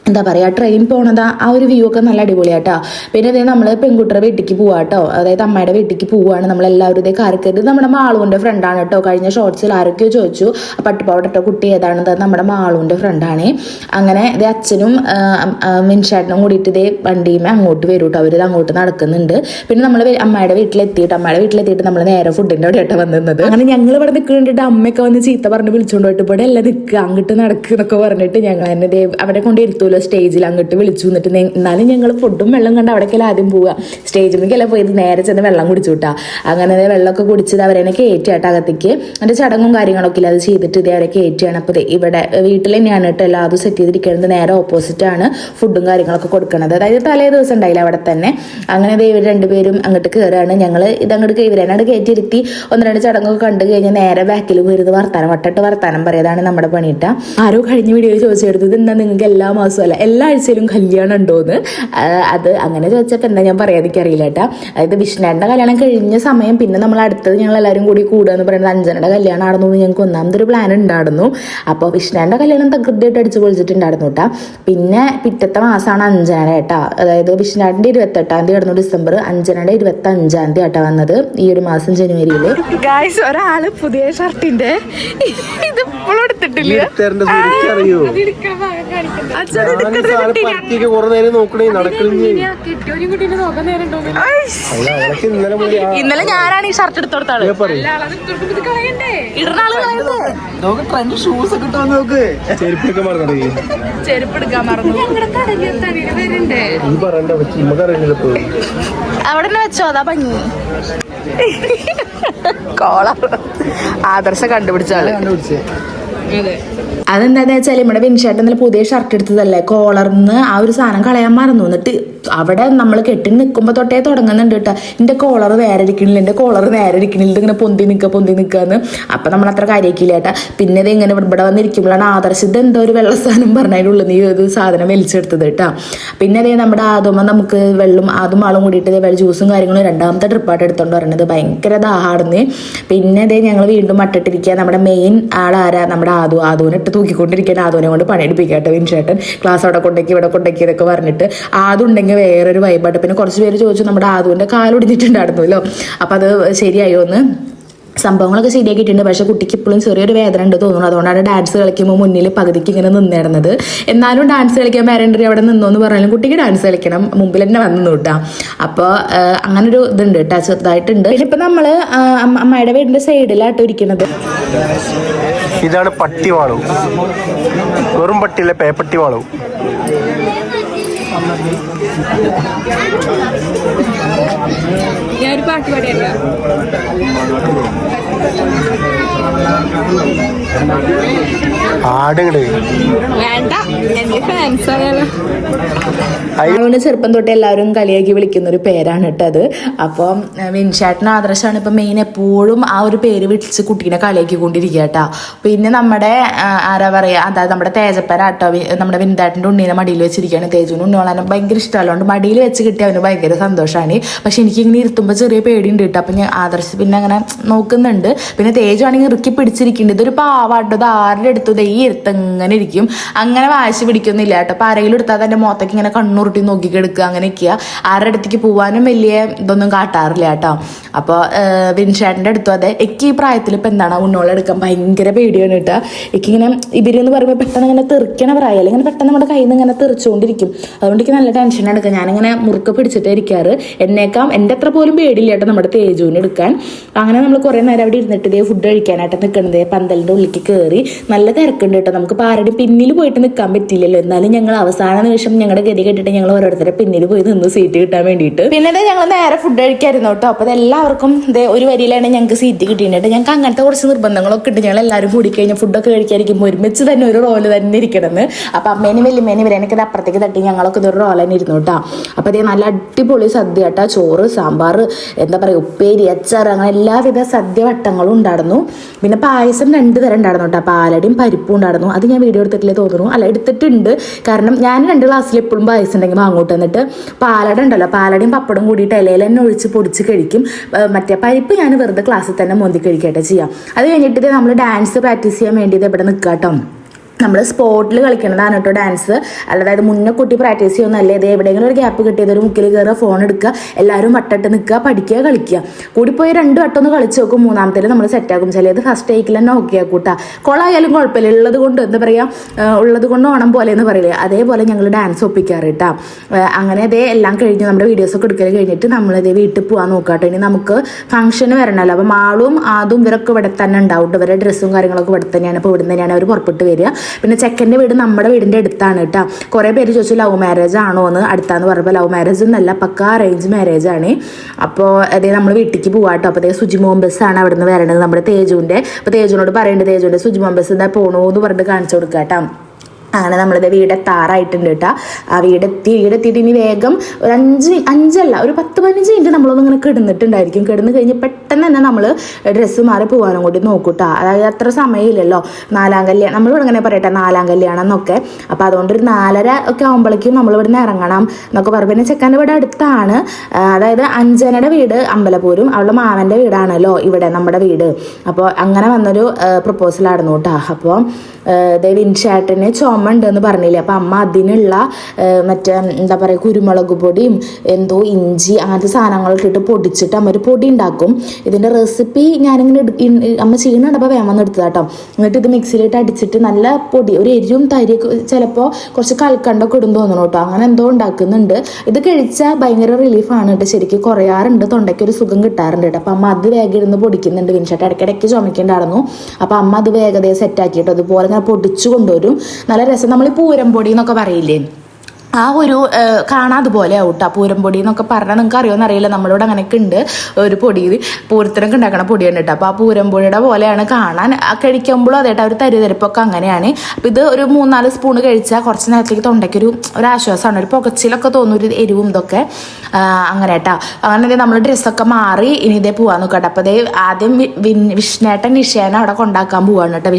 എന്താ പറയുക, ട്രെയിൻ പോണത് ആ ഒരു വ്യൂ ഒക്കെ നല്ല അടിപൊളിയാട്ടോ. പിന്നെ ഇതേ നമ്മൾ പെൺകുട്ടിയുടെ വീട്ടിലേക്ക് പോവാട്ടോ. അതായത് അമ്മയുടെ വീട്ടിലേക്ക് പോവുകയാണ് നമ്മളെല്ലാവരും. ഇതേ കാരക്കരുത് നമ്മുടെ മാളൂൻ്റെ ഫ്രണ്ടാണ് കേട്ടോ. കഴിഞ്ഞ ഷോർട്സിൽ ആരൊക്കെയോ ചോദിച്ചു പട്ടുപാവട്ടോ കുട്ടി ഏതാണെന്ന്. നമ്മുടെ മാളൂൻ്റെ ഫ്രണ്ടാണ്. അങ്ങനെ ഇതേ അച്ഛനും മിൻഷാട്ടിനും കൂടിയിട്ട് ഇതേ വണ്ടിയുമേ അങ്ങോട്ട് വരും കേട്ടോ. അവരിത് അങ്ങോട്ട് നടക്കുന്നുണ്ട്. പിന്നെ നമ്മൾ അമ്മയുടെ വീട്ടിലെത്തിയിട്ട് നമ്മൾ നേരെ ഫുഡിൻ്റെ അവിടെ ആയിട്ടാണ് വന്നിരുന്നത്. അങ്ങനെ ഞങ്ങൾ ഇവിടെ നിൽക്കുന്നുണ്ടിട്ട് അമ്മയൊക്കെ വന്ന് ചീത്ത പറഞ്ഞ് വിളിച്ചുകൊണ്ട് പോയിട്ട് ഇവിടെ എല്ലാം നിൽക്കുക, അങ്ങോട്ട് നടക്കുക എന്നൊക്കെ പറഞ്ഞിട്ട് ഞങ്ങൾ തന്നെ ഇതേ അവിടെ കൊണ്ട് ഇരുത്തൂല സ്റ്റേജിൽ അങ്ങോട്ട് വിളിച്ചു നിന്നിട്ട്. എന്നാലും ഞങ്ങൾ ഫുഡും വെള്ളം കണ്ട് അവിടേക്കെല്ലാം ആദ്യം പോവുക. സ്റ്റേജിലേക്കെല്ലാം പോയത് നേരെ ചെന്ന് വെള്ളം കുടിച്ചു കിട്ടാ. അങ്ങനെ വെള്ളമൊക്കെ കുടിച്ചത് അവരെന്നെ കയറ്റിയാട്ടോ അകത്തേക്ക്. അതിൻ്റെ ചടങ്ങും കാര്യങ്ങളൊക്കെ ഇല്ല, അത് ചെയ്തിട്ട് ഇതേ അവരെ കയറ്റിയാണ്. അപ്പോൾ ഇവിടെ വീട്ടിൽ തന്നെയാണ് കേട്ടോ എല്ലാതും സെറ്റ് ചെയ്തിരിക്കുന്നത്. നേരെ ഓപ്പോസിറ്റാണ് ഫുഡും കാര്യങ്ങളൊക്കെ കൊടുക്കുന്നത്. അതായത് തലേ ദിവസം ഉണ്ടായില്ല അവിടെ തന്നെ. അങ്ങനെ ഇവർ 2 പേരും അങ്ങോട്ട് കയറുകയാണ്. ഞങ്ങൾ ഇതങ്ങോട്ട് ഇവരെന്നാണ് കയറ്റിയിരുത്തി 1-2 ചടങ്ങൊക്കെ കണ്ടു കഴിഞ്ഞാൽ നേരെ ബാക്കിൽ പോയിരുന്നത് വർത്താനം പറയതാണ് നമ്മുടെ പണിയിട്ട. ആരോ കഴിഞ്ഞ വീഡിയോയിൽ ചോദിച്ചെടുത്തത് എന്താ നിങ്ങൾക്ക് എല്ലാ മാസവും എല്ലാ ആഴ്ചയിലും കല്യാണം ഉണ്ടോന്ന്. അത് അങ്ങനെ ചോദിച്ചപ്പോൾ എന്താ ഞാൻ പറയാൻ എനിക്കറിയില്ല കേട്ടോ. അതായത് വിഷ്ണുവിൻ്റെ കല്യാണം കഴിഞ്ഞ സമയം പിന്നെ നമ്മൾ അടുത്തത് ഞങ്ങൾ എല്ലാവരും കൂടി കൂടുക എന്ന് പറയുന്നത് അഞ്ജനയുടെ കല്യാണം ആണെന്നു ഞങ്ങൾക്ക് ഒന്നാമതൊരു പ്ലാൻ ഉണ്ടായിരുന്നു. അപ്പോൾ വിഷ്ണുവിൻ്റെ കല്യാണം തകൃതിയായിട്ട് അടിച്ച് പൊളിച്ചിട്ടുണ്ടായിരുന്നു കേട്ടോ. പിന്നെ പിറ്റത്തെ മാസമാണ് അഞ്ജനയുടെ കേട്ടോ. അതായത് വിഷ്ണുവിൻ്റെ 28-ാം തീയതി ആയിരുന്നു ഡിസംബർ, അഞ്ജനയുടെ 25-ാം തീയതി ആട്ടോ വന്നത് ഈ ഒരു മാസം ജനുവരിയിൽ. ഗായ്സ് ഒരാള് പുതിയ ഷർട്ടിന്റെ ഇത് ഇപ്പോഴും എടുത്തിട്ടില്ല. അച്ഛൻ ഇന്നലെ ഞാനാണ് ഈ ഷർട്ട് എടുത്ത് കൊടുത്താള്. ചെരുപ്പ് എടുക്കാൻ മറന്നു. അവിടെ വെച്ചോ, അതാ ഭംഗി. കോളർ ആദർശ കണ്ടുപിടിച്ചാള്. അതെന്താന്ന് വെച്ചാൽ നമ്മുടെ വിൻഷേട്ടൻ ഇന്നലെ പുതിയ ഷർട്ട് എടുത്തതല്ലേ, കോളറിന്ന് ആ ഒരു സാധനം കളയാൻ മറന്നു. എന്നിട്ട് അവിടെ നമ്മൾ കെട്ടി നിൽക്കുമ്പോൾ തൊട്ടേ തുടങ്ങുന്നുണ്ട് കേട്ടോ, എൻ്റെ കോളർ നേരെ ഇരിക്കണില്ല, എൻ്റെ കോളർ നേരെ ഇരിക്കണില്ല, ഇങ്ങനെ പൊന്തി നിൽക്കാന്ന്. അപ്പം നമ്മൾ അത്ര കാര്യമാക്കില്ല കേട്ടാ. പിന്നെ ഇത് ഇങ്ങനെ ഇവിടെ വന്നിരിക്കുമ്പോഴാണ് ആദർശിത് എന്തോ ഒരു വെള്ള സാധനം പറഞ്ഞതിനുള്ളിൽ നീ ഒരു സാധനം വലിച്ചെടുത്തത് കേട്ടാ. പിന്നെ അതേ നമ്മുടെ ആദ്യമ നമുക്ക് ആദ്യം ആളും കൂടിയിട്ട് വെള്ള ജ്യൂസും കാര്യങ്ങളും രണ്ടാമത്തെ ട്രിപ്പായിട്ട് എടുത്തോണ്ട് പറയുന്നത്. ഭയങ്കര ദാഹാടുന്ന്. പിന്നെ അതേ ഞങ്ങൾ വീണ്ടും മട്ടിട്ടിരിക്കുക. നമ്മുടെ മെയിൻ ആളാരാ, നമ്മുടെ ആദുവിനെ ഇട്ട് തൂക്കിക്കൊണ്ടിരിക്കുകയാണ്. ആദുവിനെ കൊണ്ട് പണിയെടുപ്പിക്കട്ടെ വിൻഷേട്ടൻ. ക്ലാസ് അവിടെ കൊണ്ടേക്ക് ഇവിടെ കൊണ്ടേക്ക് ഇതൊക്കെ പറഞ്ഞിട്ട് ആദുണ്ടെങ്കിൽ വേറൊരു വൈബായിട്ട്. പിന്നെ കുറച്ച് പേര് ചോദിച്ചു നമ്മുടെ ആദുവിൻ്റെ കാലൊടിഞ്ഞിട്ടുണ്ടായിരുന്നല്ലോ, അപ്പം അത് ശരിയായോ എന്ന്. സംഭവങ്ങളൊക്കെ ശരിയാക്കിയിട്ടുണ്ട്. പക്ഷേ കുട്ടിക്ക് ഇപ്പോഴും ചെറിയൊരു വേദന ഉണ്ട് തോന്നുന്നു. അതുകൊണ്ടാണ് ഡാൻസ് കളിക്കുമ്പോൾ മുന്നിൽ പകുതിക്ക് ഇങ്ങനെ നിന്നിടുന്നത്. എന്നാലും ഡാൻസ് കളിക്കാൻ പേരൻ്റ് അവിടെ നിന്നോന്ന് പറഞ്ഞാലും കുട്ടിക്ക് ഡാൻസ് കളിക്കണം, മുമ്പിൽ തന്നെ വന്നു കിട്ടാം. അപ്പോൾ അങ്ങനൊരു ഇതുണ്ട് കേട്ടോ, ചെറുതായിട്ടുണ്ട്. പിന്നെ ഇപ്പം നമ്മൾ അമ്മയുടെ വീടിൻ്റെ സൈഡിലാട്ടോ ഇരിക്കുന്നത്. ഇതാണ് പട്ടിവാളു, വെറും പട്ടിയിലെ പേപ്പട്ടി വാളു. ഞാനൊരു പാട്ട് പാടിയല്ല. വേണ്ട, എന്റെ ഫാൻസ് ആയാലോ. അതുകൊണ്ട് ചെറുപ്പം തൊട്ട് എല്ലാവരും കളിയാക്കി വിളിക്കുന്ന ഒരു പേരാണ് കേട്ടത്. അപ്പം വിൻഷാട്ടിന് ആദർശമാണ് ഇപ്പം മെയിൻ എപ്പോഴും ആ ഒരു പേര് വിളിച്ച് കുട്ടീനെ കളിയാക്കിക്കൊണ്ടിരിക്കുക കേട്ടോ. പിന്നെ നമ്മുടെ ആരാ പറയുക, അതായത് നമ്മുടെ തേജപ്പരാട്ടോ നമ്മുടെ വിന്താട്ടിൻ്റെ ഉണ്ണീനെ മടിയിൽ വെച്ചിരിക്കുകയാണ്. തേജുവിന് ഉണ്ണിയോളാനും ഭയങ്കര ഇഷ്ടമല്ല, അതുകൊണ്ട് മടിയിൽ വെച്ച് കിട്ടിയ അവന് ഭയങ്കര സന്തോഷമാണ്. പക്ഷെ എനിക്കിങ്ങനെ ഇരുത്തുമ്പോൾ ചെറിയ പേടിയുണ്ട് കേട്ടോ. അപ്പം ഞാൻ ആദർശ് പിന്നെ അങ്ങനെ നോക്കുന്നുണ്ട്. പിന്നെ തേജു ആണെങ്കിൽ ഇറുക്കി പിടിച്ചിരിക്കുന്നുണ്ട്. ഇതൊരു പാവാട്ടോ, ഇത് ആരുടെ എടുത്തു ഈ ഇരുത്തങ്ങനെ ഇരിക്കും, അങ്ങനെ വാശി പിടിക്കൊന്നുമില്ല കേട്ടോ. അപ്പം ആരെങ്കിലും എടുത്താൽ തന്നെ മുഖത്തേക്ക് ഇങ്ങനെ കണ്ണുരുട്ടി നോക്കിക്കെടുക്കുക, അങ്ങനെയൊക്കെയാ. ആരുടെ അടുത്തേക്ക് പോകാനും വലിയ ഇതൊന്നും കാട്ടാറില്ല കേട്ടോ. അപ്പോൾ വിൻഷാട്ടിൻ്റെ അടുത്തും അതെ. എനിക്ക് ഈ പ്രായത്തിൽ ഇപ്പം എന്താണ് ഉണ്ണോളെടുക്കാൻ ഭയങ്കര പേടിയാണ് കേട്ടോ. എനിക്കിങ്ങനെ ഇവരെന്ന് പറയുമ്പോൾ പെട്ടെന്ന് ഇങ്ങനെ തെറിക്കണ പ്രായമല്ല, ഇങ്ങനെ പെട്ടെന്ന് നമ്മുടെ കയ്യിൽ നിന്ന് ഇങ്ങനെ തെറിച്ചുകൊണ്ടിരിക്കും. അതുകൊണ്ട് എനിക്ക് നല്ല ടെൻഷൻ എടുക്കുക. ഞാനിങ്ങനെ മുറുക്കെ പിടിച്ചിട്ടേ ഇരിക്കാറ്. എൻ്റെ അത്ര പോലും പേടിയില്ല കേട്ടോ നമ്മുടെ തേജുവിന് എടുക്കാൻ. അങ്ങനെ നമ്മൾ കുറേ നേരം അവിടെ ഇരുന്നിട്ട് ഇതേ ഫുഡ് കഴിക്കാനായിട്ട് നിൽക്കുന്നത്. പന്തലിൻ്റെ ഉള്ളിലേക്ക് കയറി നല്ല തിരക്കുണ്ട് കേട്ടോ. നമുക്ക് ആരുടെ പിന്നിൽ പോയിട്ട് നിൽക്കാൻ പറ്റില്ലല്ലോ. എന്നാലും ഞങ്ങൾ അവസാന നിമിഷം ഞങ്ങളുടെ ഗതി കേട്ടിട്ട് ഞങ്ങൾ ഓരോരുത്തരെ പിന്നിൽ പോയി നിന്ന് സീറ്റ് കിട്ടാൻ വേണ്ടിയിട്ട്. പിന്നെ ഞങ്ങൾ നേരെ ഫുഡ് കഴിക്കായിരുന്നു കേട്ടോ. അപ്പോൾ അതെല്ലാവർക്കും ഒരു വരിയിലാണ് ഞങ്ങൾക്ക് സീറ്റ് കിട്ടിയിട്ടുണ്ട്. ഞങ്ങൾക്ക് അങ്ങനത്തെ കുറച്ച് നിർബന്ധങ്ങളൊക്കെ ഉണ്ട്. ഞങ്ങൾ എല്ലാവരും കൂടി കഴിഞ്ഞാൽ ഫുഡൊക്കെ കഴിക്കാതിരിക്കുമ്പോൾ ഒരുമിച്ച് തന്നെ ഒരു റോള് തന്നെ ഇരിക്കണമെന്ന്. അപ്പോൾ അമ്മേനും വലിയമ്മേനും ഇവരേനൊക്കെ ഇത് അപ്പുറത്തേക്ക് തട്ടി ഞങ്ങളൊക്കെ ഇതൊരു റോൾ തന്നെ ഇരുന്നു കേട്ടോ. അപ്പോൾ അതേ നല്ല അടിപൊളി സദ്യ കേട്ടോ. ചോറ്, സാമ്പാർ, എന്താ പറയുക, ഉപ്പേരി, അച്ചാർ, അങ്ങനെ എല്ലാവിധ സദ്യ വട്ടങ്ങളും ഉണ്ടായിരുന്നു. പിന്നെ പായസം 2 തരം ഉണ്ടായിരുന്നു കേട്ടോ. പാലടിയും പരിപ്പും ഉണ്ടായിരുന്നു. അത് ഞാൻ വീഡിയോ എടുത്തിട്ടില്ലേ തോന്നുന്നു, അല്ല എടുത്തിട്ടുണ്ട്. കാരണം ഞാൻ 2 ഗ്ലാസ്സിൽ എപ്പോഴും പായസം ഉണ്ടെങ്കിൽ വാങ്ങോട്ട്. എന്നിട്ട് പാലട ഉണ്ടല്ലോ, പാലടയും പപ്പടും കൂടിയിട്ട് ഇലയിൽ തന്നെ ഒഴിച്ച് പൊടിച്ച് കഴിക്കും. മറ്റേ പരിപ്പ് ഞാൻ വെറുതെ ക്ലാസ്സിൽ തന്നെ മോന്തി കഴിക്കട്ടെ ചെയ്യാം. അത് കഴിഞ്ഞിട്ട് നമ്മൾ ഡാൻസ് പ്രാക്ടീസ് ചെയ്യാൻ വേണ്ടി ഇവിടെ നിൽക്കാം കേട്ടോ. നമ്മൾ സ്പോട്ടിൽ കളിക്കുന്നതാണ് കേട്ടോ ഡാൻസ്. അതായത് മുന്നേ കുട്ടി പ്രാക്ടീസ് ചെയ്യുന്നതല്ലേ. ഇത് എവിടെയെങ്കിലും ഒരു ഗ്യാപ്പ് കിട്ടിയത് ഒരു മുക്കിൽ കയറുക, ഫോൺ എടുക്കുക, എല്ലാവരും വട്ടമിട്ട് നിൽക്കുക, പഠിക്കുക, കളിക്കുക. കൂടിപ്പോയി 2 വട്ടം ഒന്ന് കളിച്ച് നോക്കും, 3ാമത്തേൽ നമ്മൾ സെറ്റാക്കും. ചിലത് ഫസ്റ്റ് ടേക്കിൽ തന്നെ ഓക്കെ ആക്കൂട്ടാ. കൊളായാലും കുഴപ്പമില്ല, ഉള്ളത് കൊണ്ട് എന്താ പറയുക, ഉള്ളത് കൊണ്ട് ഓണം പോലെ എന്ന് പറയില്ലേ, അതേപോലെ ഞങ്ങൾ ഡാൻസ് ഒപ്പിക്കാറ് കേട്ടോ. അങ്ങനെ അതേ എല്ലാം കഴിഞ്ഞ് നമ്മുടെ വീഡിയോസൊക്കെ എടുക്കൽ കഴിഞ്ഞിട്ട് നമ്മളിതേ വീട്ടിൽ പോകാൻ നോക്കാട്ടോ. ഇനി നമുക്ക് ഫംഗ്ഷന് വരണമല്ലോ. അപ്പം ആളും ആദ്യം ഇവരൊക്കെ ഇവിടെ തന്നെ ഉണ്ടാവും. ഇവരുടെ ഡ്രസ്സും കാര്യങ്ങളൊക്കെ ഇവിടെ തന്നെയാണ്. ഇപ്പോൾ ഇവിടെ തന്നെയാണ് അവർ പുറപ്പെട്ട് വരിക. പിന്നെ ചെക്കൻ്റെ വീട് നമ്മുടെ വീടിൻ്റെ അടുത്താണ് കേട്ടോ. കുറേ പേര് ചോദിച്ചു ലവ് മാരേജ് ആണോ എന്ന്. അടുത്താന്ന് പറഞ്ഞപ്പോൾ ലവ് മാരേജ് ഒന്നല്ല, പക്ക അറേഞ്ച് മാരേജ് ആണ്. അപ്പോൾ അതേ നമ്മൾ വീട്ടിലേക്ക് പോകാട്ടോ. അപ്പോൾ അതേ സുജിമോൻ ബസ്സാണ് അവിടെ നിന്ന് വരണത്, നമ്മുടെ തേജുവിൻ്റെ. അപ്പോൾ തേജുവിനോട് പറയുന്നുണ്ട്, തേജുവിൻ്റെ സുജിമോൻ ബസ് ഇതാ പോണോ എന്ന് പറഞ്ഞിട്ട് കാണിച്ചു കൊടുക്കാം കേട്ടോ. അങ്ങനെ നമ്മളിത് വീടെത്താറായിട്ടുണ്ട് കേട്ടോ. ആ വീടെത്തിയിട്ട് ഇനി വേഗം ഒരു 10-15 മിനിറ്റ് നമ്മളൊന്നും ഇങ്ങനെ കിടന്നിട്ടുണ്ടായിരിക്കും. കിടന്ന് കഴിഞ്ഞ് പെട്ടെന്ന് തന്നെ നമ്മൾ ഡ്രസ്സ് മാറി പോകാനും കൂടി നോക്കൂട്ടോ. അതായത് അത്ര സമയമില്ലല്ലോ. 4-ാം കല്യാണം നമ്മളിവിടെ ഇങ്ങനെ പറയട്ടെ, 4-ാം കല്യാണം എന്നൊക്കെ. അപ്പോൾ അതുകൊണ്ട് ഒരു 4:30 ഒക്കെ ആകുമ്പോഴേക്കും നമ്മളിവിടുന്ന് ഇറങ്ങണം എന്നൊക്കെ പറയും. പിന്നെ ചെക്കൻ്റെ വീട് അടുത്താണ്. അതായത് അഞ്ജനയുടെ വീട് അമ്പലപൂരും, അവളുടെ മാമൻ്റെ വീടാണല്ലോ ഇവിടെ നമ്മുടെ വീട്. അപ്പോൾ അങ്ങനെ വന്നൊരു പ്രപ്പോസലായിരുന്നു കേട്ടോ. അപ്പോൾ വിൻഷാട്ടിന് ചുമ ഉണ്ടെന്ന് പറഞ്ഞില്ലേ, അപ്പം അമ്മ അതിനുള്ള മറ്റേ എന്താ പറയുക കുരുമുളക് പൊടിയും എന്തോ ഇഞ്ചി അങ്ങനത്തെ സാധനങ്ങളൊക്കെ ഇട്ട് പൊടിച്ചിട്ട് അമ്മ ഒരു പൊടി ഉണ്ടാക്കും. ഇതിൻ്റെ റെസിപ്പി ഞാനിങ്ങനെ അമ്മ ചെയ്യുന്നുണ്ടപ്പോൾ വേണമെന്ന് എടുത്തത് കേട്ടോ. എന്നിട്ട് ഇത് മിക്സിയിലിട്ട് അടിച്ചിട്ട് നല്ല പൊടി ഒരു എരിവും തരിയൊക്കെ ചിലപ്പോൾ കുറച്ച് കൽക്കണ്ടൊക്കെ ഇടും തോന്നണം കേട്ടോ. അങ്ങനെ എന്തോ ഉണ്ടാക്കുന്നുണ്ട്. ഇത് കഴിച്ചാൽ ഭയങ്കര റിലീഫാണ് കേട്ടോ, ശരിക്കും കുറയാറുണ്ട്, തൊണ്ടയ്ക്ക് ഒരു സുഖം കിട്ടാറുണ്ട് കേട്ടോ. അപ്പം അമ്മ അത് വേഗം ഇരുന്ന് പൊടിക്കുന്നുണ്ട്. വിൻഷേട്ടൻ ഇടയ്ക്കിടയ്ക്ക് ചുമക്കുന്നുണ്ടായിരുന്നു. അപ്പം അമ്മ അത് വേഗതയെ സെറ്റാക്കിയിട്ട് അതുപോലെ ഇങ്ങനെ പൊടിച്ചു കൊണ്ടുവരും. നല്ല രസം. നമ്മൾ ഈ പൂരം പൊടി എന്നൊക്കെ പറയില്ലേ, ആ ഒരു കാണാതുപോലെ ആവൂട്ടോ പൂരം പൊടി എന്നൊക്കെ പറഞ്ഞാൽ നിങ്ങൾക്ക് അറിയുമെന്ന് അറിയില്ല. നമ്മളിവിടെ അങ്ങനെയൊക്കെ ഉണ്ട് ഒരു പൊടി, പൂരത്തിനൊക്കെ ഉണ്ടാക്കണ പൊടിയാണ് കേട്ടോ. അപ്പോൾ ആ പൂരം പൊടിയുടെ പോലെയാണ് കാണാൻ. കഴിക്കുമ്പോഴും അതേട്ടാ ഒരു തരിതരിപ്പൊക്കെ അങ്ങനെയാണ്. അപ്പോൾ ഇത് ഒരു 3-4 സ്പൂണ് കഴിച്ചാൽ കുറച്ച് നേരത്തേക്ക് തൊണ്ടയ്ക്കൊരു ആശ്വാസമാണ്, ഒരു പുകച്ചിലൊക്കെ തോന്നും, ഒരു എരിവും ഇതൊക്കെ അങ്ങനെ കേട്ടോ. അങ്ങനെ നമ്മൾ ഡ്രസ്സൊക്കെ മാറി ഇനി ഇതേ പോകാൻ നോക്കട്ടെ. അപ്പോൾ അതേ ആദ്യം വിഷ്ണേട്ടൻ നിഷേനെ അവിടെ കൊണ്ടാക്കാൻ പോവാണ് കേട്ടോ.